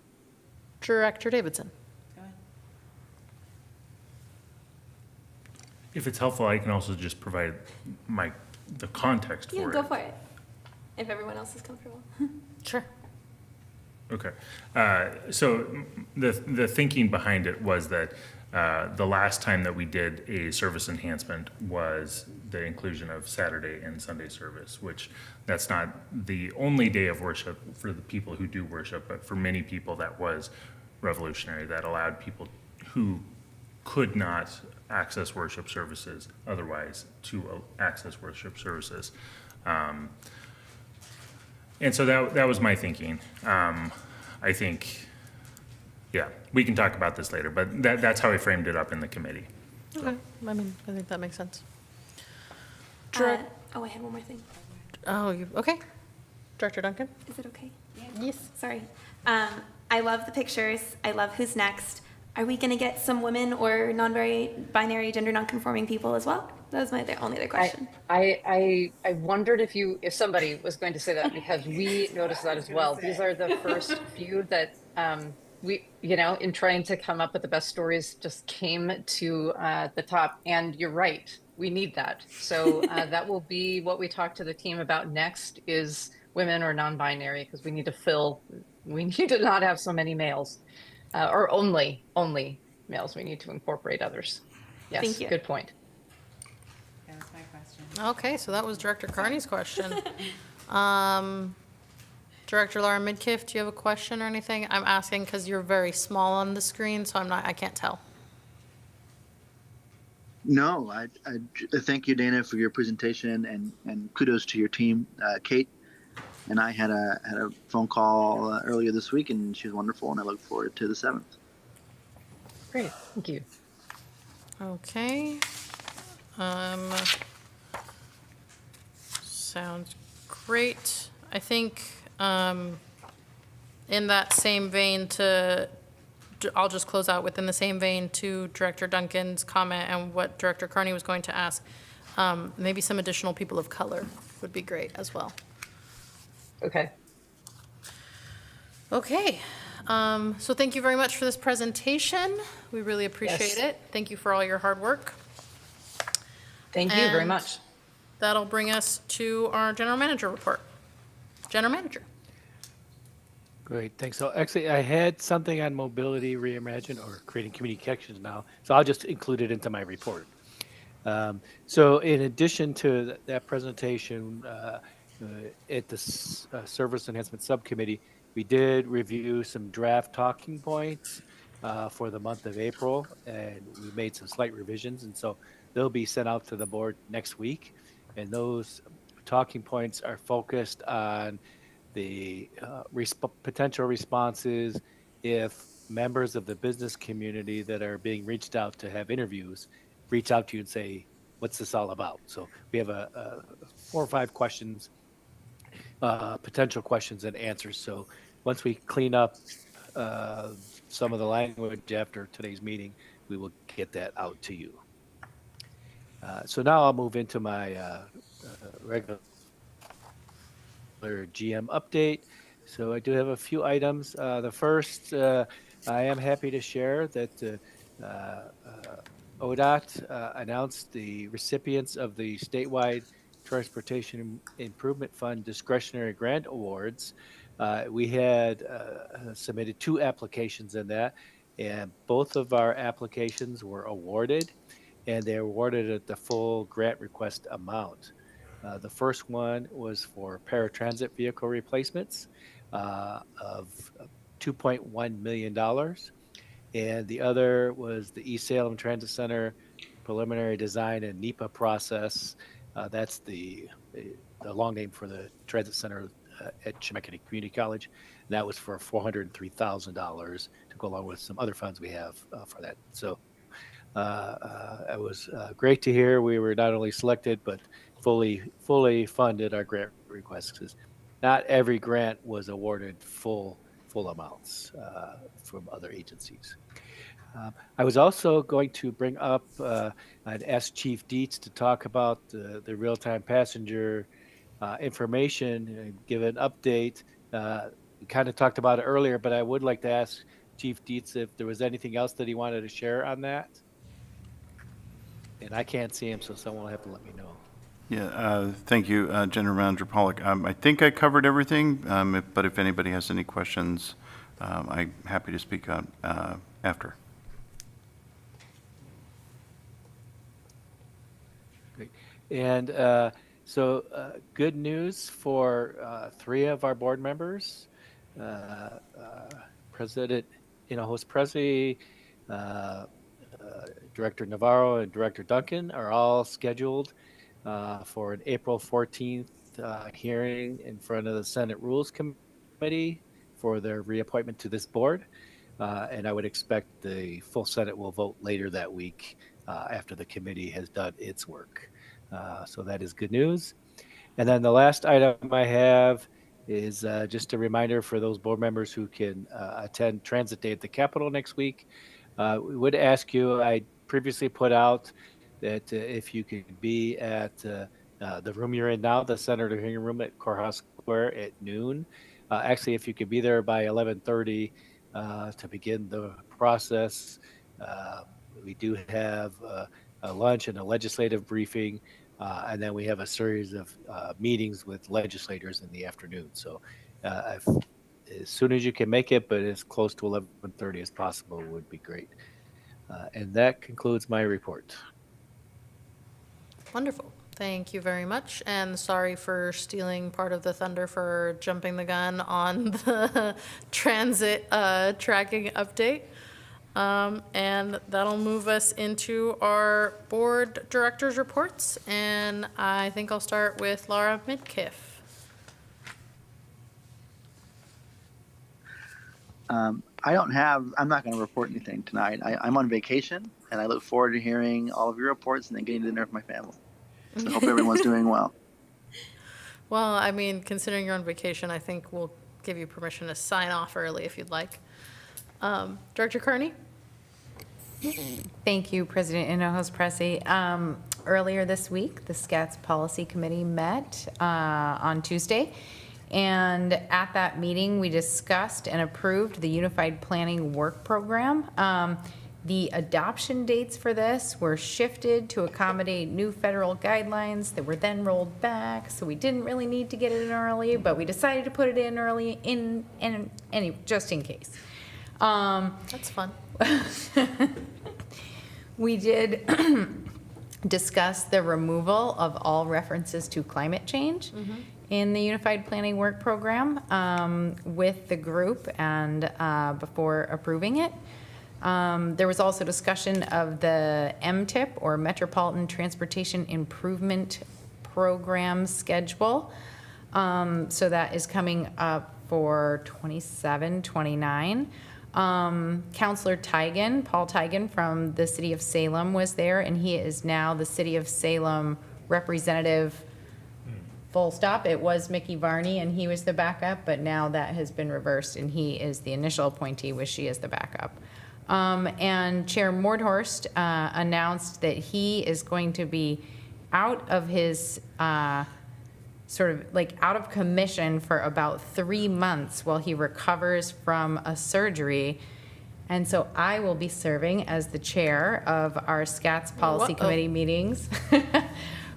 Director Davidson. If it's helpful, I can also just provide the context Yeah, for go it. for it. If everyone else is comfortable. Sure. Okay. So the thinking behind it was that the last time that we did a service enhancement was the inclusion of Saturday and Sunday service, which that's not the only day of worship for the people who do worship, but for many people that was revolutionary. That allowed people who could not access worship services otherwise to access worship services. And so that was my thinking. I think, yeah, we can talk about this later, but that's how I framed it up in the committee. Okay. I mean, I think that makes sense. Oh, I had one more thing. Oh, okay. Director Duncan? Is it okay? Yes. Sorry. I love the pictures. I love who's next. Are we going to get some women or non-binary, gender non-conforming people as well? That was my only other question. I wondered if somebody was going to say that, because we noticed that as well. These are the first few that we, in trying to come up with the best stories, just came to the top. And you're right, we need that. So that will be what we talk to the team about next, is women or non-binary, because we need to not have so many males, or only males. We need to incorporate others. Yes, Thank you. good point. That was my question. Okay, so that was Director Carney's question. Director Laura Midkiff, do you have a question or anything? I'm asking because you're very small on the screen, so I can't tell. No, I thank you, Dana, for your presentation, and kudos to your team. Kate and I had a phone call earlier this week, and she's wonderful, and I look forward to the 7th. Great, thank you. Okay. Sounds great. I think in that same vein I'll just close out within the same vein to Director Duncan's comment and what Director Carney was going to ask. Maybe some additional people of color would be great as well. Okay. Okay. So thank you very much for this presentation. We really appreciate it. Thank you for all your hard work. Thank you very And much. That'll bring us to our general manager report. General manager. Great, thanks. So actually, I had something on mobility reimagined, or creating communications now, so I'll just include it into my report. So in addition to that presentation, at the Service Enhancement Subcommittee, we did review some draft talking points for the month of April, and we made some slight revisions, and so they'll be sent out to the board next week. And those talking points are focused on the potential responses if members of the business community that are being reached out to have interviews reach out to you and say, what's this all about? So we have 4 or 5 questions, potential questions and answers. So once we clean up some of the language after today's meeting, we will get that out to you. So now I'll move into my regular GM update. So I do have a few items. The first, I am happy to share that ODOT announced the recipients of the statewide Transportation Improvement Fund discretionary grant awards. We had submitted 2 applications in that, and both of our applications were awarded, and they were awarded at the full grant request amount. The first one was for paratransit vehicle replacements of $2.1 million. And the other was the East Salem Transit Center preliminary design and NEPA process. That's the long name for the transit center at Chemeketa Community College. And that was for $403,000 to go along with some other funds we have for that. So it was great to hear we were not only selected, but fully funded our grant requests, because not every grant was awarded full amounts from other agencies. I was also going to bring up, I'd ask Chief Dietz to talk about the real-time passenger information and give an update. We kind of talked about it earlier, but I would like to ask Chief Dietz if there was anything else that he wanted to share on that. And I can't see him, so someone will have to let me know. Yeah, thank you, General Manager Pollock. I think I covered everything, but if anybody has any questions, I'm happy to speak on after. Great. And good news for 3 of our board members. President Hinojosa Pressey, Director Navarro, and Director Duncan are all scheduled for an April 14th hearing in front of the Senate Rules Committee for their reappointment to this board. And I would expect the full Senate will vote later that week after the committee has done its work. So that is good news. And then the last item I have is just a reminder for those board members who can attend Transit Day at the Capitol next week. We would ask you, I previously put out that if you could be at the room you're in now, the Senator Hearing Room at Courthouse Square at noon. Actually, if you could be there by 11:30 to begin the process. We do have a lunch and a legislative briefing, and then we have a series of meetings with legislators in the afternoon. So as soon as you can make it, but as close to 11:30 as possible would be great. And that concludes my report. Wonderful. Thank you very much. And sorry for stealing part of the thunder for jumping the gun on the transit tracking update. And that'll move us into our board directors reports. And I think I'll start with Laura Midkiff. I'm not going to report anything tonight. I'm on vacation, and I look forward to hearing all of your reports and then getting dinner with my family. So I hope everyone's doing well. Well, I mean, considering you're on vacation, I think we'll give you permission to sign off early if you'd like. Director Carney? Thank you, President Hinojosa Pressey. Earlier this week, the SCATS Policy Committee met on Tuesday. And at that meeting, we discussed and approved the Unified Planning Work Program. The adoption dates for this were shifted to accommodate new federal guidelines that were then rolled back. So we didn't really need to get it in early, but we decided to put it in early just in case. That's fun. We did discuss the removal of all references to climate change in the Unified Planning Work Program with the group and before approving it. There was also discussion of the MTIP, or Metropolitan Transportation Improvement Program schedule. So that is coming up for 27, 29. Councillor Tigan, Paul Tigan from the City of Salem was there, and he is now the City of Salem representative. Full stop. It was Mickey Varney, and he was the backup, but now that has been reversed, and he is the initial appointee, with she is the backup. And Chair Mordhorst announced that he is going to be out of his sort of like out of commission for about 3 months while he recovers from a surgery. And so I will be serving as the chair of our SCATS Policy Committee meetings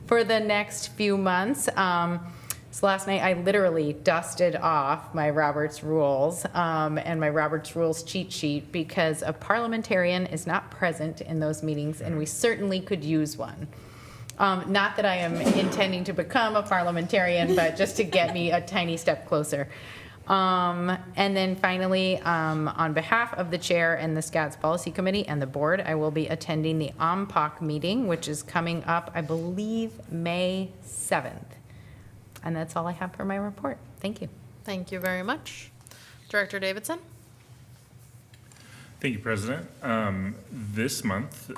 for the next few months. So last night I literally dusted off my Robert's Rules and my Robert's Rules cheat sheet because a parliamentarian is not present in those meetings, and we certainly could use one. Not that I am intending to become a parliamentarian, but just to get me a tiny step closer. And then finally, on behalf of the chair and the SCATS Policy Committee and the board, I will be attending the OMPOC meeting, which is coming up, I believe, May 7th. And that's all I have for my report. Thank you. Thank you very much. Director Davidson? Thank you, President. This month,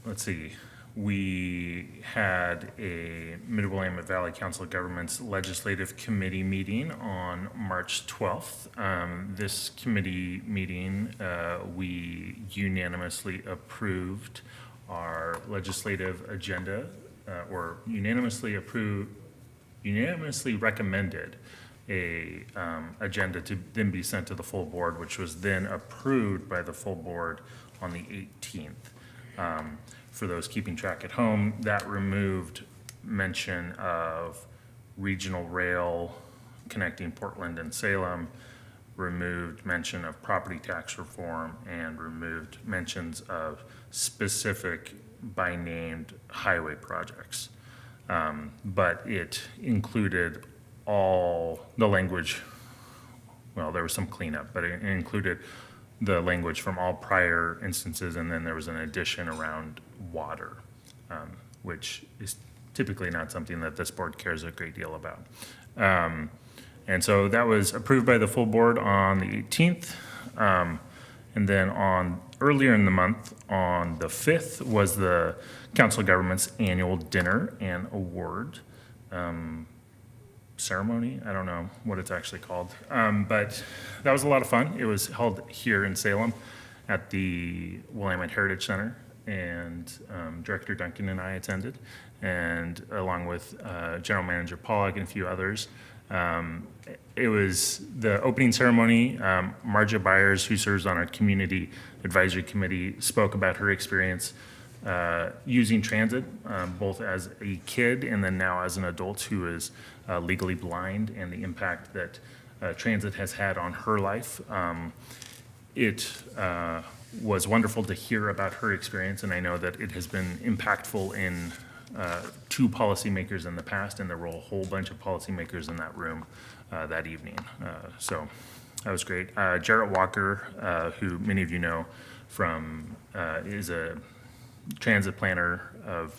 let's see, we had a Mid-Willamette Valley Council of Governments Legislative Committee meeting on March 12th. This committee meeting, we unanimously approved our legislative agenda, or unanimously recommended a agenda to then be sent to the full board, which was then approved by the full board on the 18th. For those keeping track at home, that removed mention of regional rail connecting Portland and Salem, removed mention of property tax reform, and removed mentions of specific by named highway projects. But it included all the language, well, there was some cleanup, but it included the language from all prior instances, and then there was an addition around water, which is typically not something that this board cares a great deal about. And so that was approved by the full board on the 18th. And then earlier in the month, on the 5th, was the Council of Governments annual dinner and award ceremony. I don't know what it's actually called, but that was a lot of fun. It was held here in Salem at the Willamette Heritage Center, and Director Duncan and I attended, and along with General Manager Pollock and a few others. It was the opening ceremony. Marja Byers, who serves on our Community Advisory Committee, spoke about her experience using transit, both as a kid and then now as an adult who is legally blind, and the impact that transit has had on her life. It was wonderful to hear about her experience, and I know that it has been impactful in two policymakers in the past, and there were a whole bunch of policymakers in that room that evening. So that was great. Jarrett Walker, who many of you know from, is a transit planner of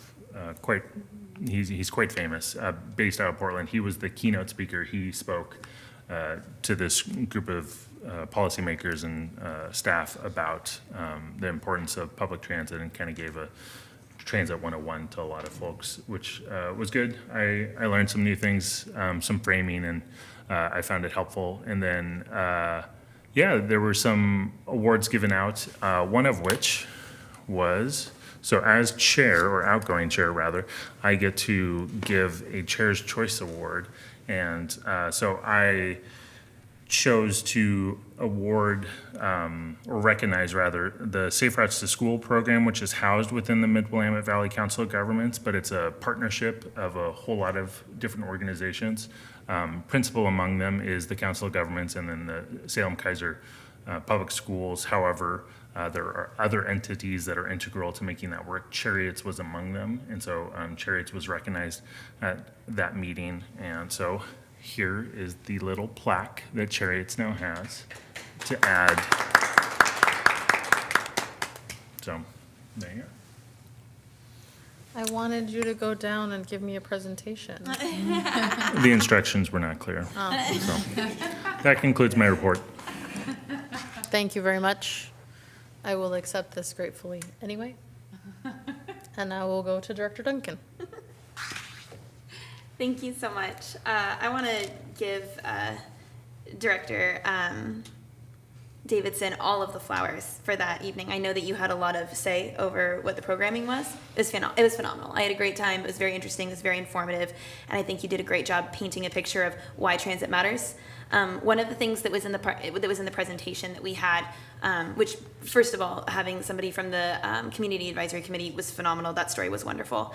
he's quite famous, based out of Portland. He was the keynote speaker. He spoke to this group of policymakers and staff about the importance of public transit, and kind of gave a Transit 101 to a lot of folks, which was good. I learned some new things, some framing, and I found it helpful. And then, yeah, there were some awards given out, one of which was, so as chair, or outgoing chair rather, I get to give a Chair's Choice Award. And so I chose to award, or recognize rather, the Safe Routes to School program, which is housed within the Mid-Willamette Valley Council of Governments, but it's a partnership of a whole lot of different organizations. Principal among them is the Council of Governments and then the Salem-Keizer Public Schools. However, there are other entities that are integral to making that work. Cherriots was among them, and so Cherriots was recognized at that meeting. And so here is the little plaque that Cherriots now has to add. So there you go. I wanted you to go down and give me a presentation. The instructions were not clear. Oh. So that concludes my report. Thank you very much. I will accept this gratefully anyway. And now we'll go to Director Duncan. Thank you so much. I want to give Director Davidson all of the flowers for that evening. I know that you had a lot of say over what the programming was. It was phenomenal. I had a great time. It was very interesting. It was very informative. And I think you did a great job painting a picture of why transit matters. One of the things that was in the presentation that we had, which first of all, having somebody from the Community Advisory Committee was phenomenal. That story was wonderful.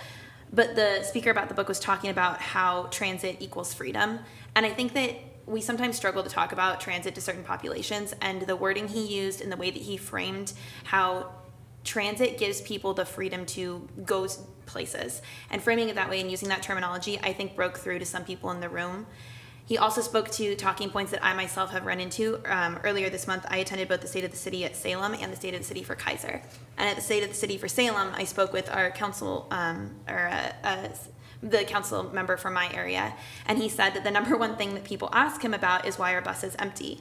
But the speaker about the book was talking about how transit equals freedom. And I think that we sometimes struggle to talk about transit to certain populations, and the wording he used and the way that he framed how transit gives people the freedom to go places, and framing it that way and using that terminology, I think broke through to some people in the room. He also spoke to talking points that I myself have run into. Earlier this month, I attended both the State of the City at Salem and the State of the City for Keizer. And at the State of the City for Salem, I spoke with our council, the council member from my area, and he said that the number one thing that people ask him about is why are buses empty?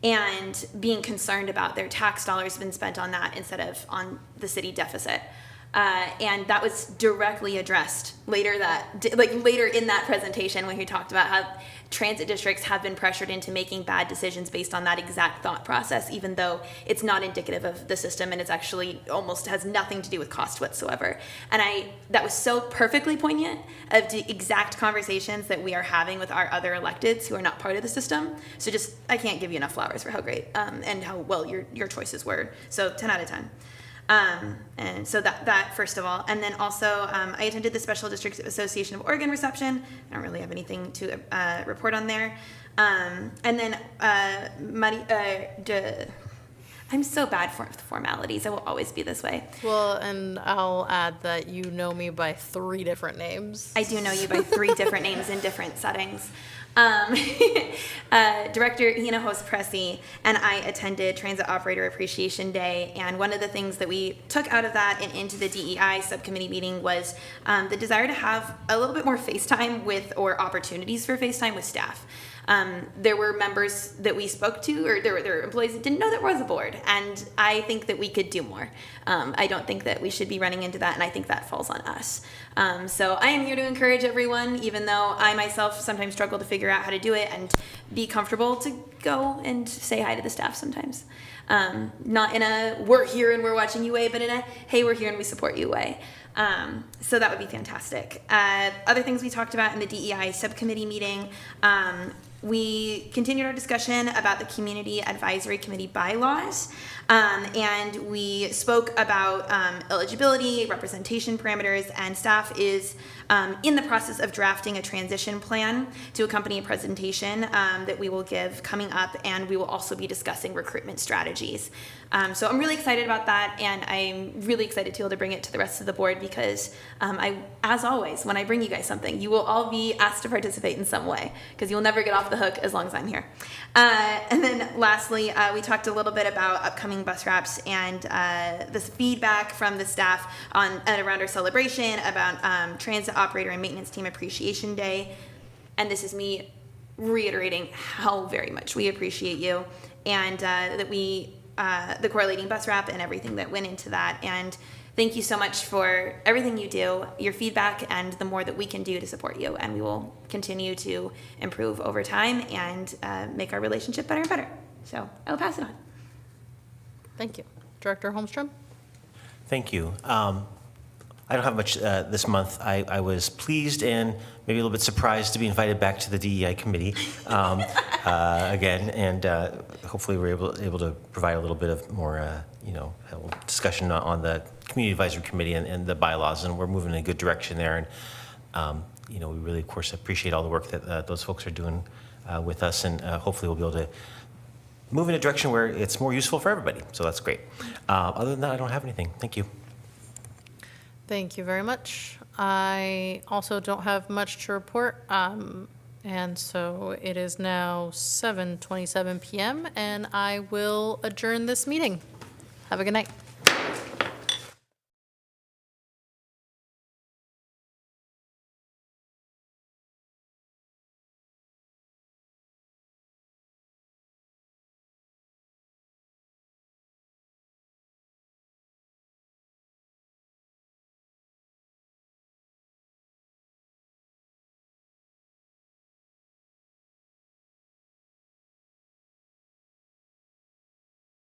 And being concerned about their tax dollars been spent on that instead of on the city deficit. And that was directly addressed later in that presentation when he talked about how transit districts have been pressured into making bad decisions based on that exact thought process, even though it's not indicative of the system and it's actually almost has nothing to do with cost whatsoever. And that was so perfectly poignant of the exact conversations that we are having with our other electeds who are not part of the system. So I can't give you enough flowers for how great and how well your choices were. So 10 out of 10. And so that first of all, and then also I attended the Special Districts Association of Oregon reception. I don't really have anything to report on there. And then I'm so bad for formalities. I will always be this way. Well, and I'll add that you know me by 3 different names. I do know you by 3 different names in different settings. Director Hinahos Pressey and I attended Transit Operator Appreciation Day, and one of the things that we took out of that and into the DEI subcommittee meeting was the desire to have a little bit more FaceTime or opportunities for FaceTime with staff. There were members that we spoke to, or there were employees that didn't know there was a board, and I think that we could do more. I don't think that we should be running into that, and I think that falls on us. So I am here to encourage everyone, even though I myself sometimes struggle to figure out how to do it and be comfortable to go and say hi to the staff sometimes. Not in a we're here and we're watching you way, but in a hey, we're here and we support you way. So that would be fantastic. Other things we talked about in the DEI subcommittee meeting, we continued our discussion about the Community Advisory Committee bylaws, and we spoke about eligibility, representation parameters, and staff is in the process of drafting a transition plan to accompany a presentation that we will give coming up, and we will also be discussing recruitment strategies. So I'm really excited about that, and I'm really excited to be able to bring it to the rest of the board because as always, when I bring you guys something, you will all be asked to participate in some way because you'll never get off the hook as long as I'm here. And then lastly, we talked a little bit about upcoming bus wraps and this feedback from the staff on and around our celebration about Transit Operator and Maintenance Team Appreciation Day. And this is me reiterating how very much we appreciate you and that we the correlating bus wrap and everything that went into that. And thank you so much for everything you do, your feedback, and the more that we can do to support you. And we will continue to improve over time and make our relationship better and better. So I'll pass it on. Thank you. Director Holmstrom? Thank you. I don't have much this month. I was pleased and maybe a little bit surprised to be invited back to the DEI committee again, and hopefully we're able to provide a little bit of more, a little discussion on the community advisory committee and the bylaws, and we're moving in a good direction there. And we really, of course, appreciate all the work that those folks are doing with us, and hopefully we'll be able to move in a direction where it's more useful for everybody. So that's great. Other than that, I don't have anything. Thank you. Thank you very much. I also don't have much to report. And so it is now 7:27 p.m. and I will adjourn this meeting. Have a good night.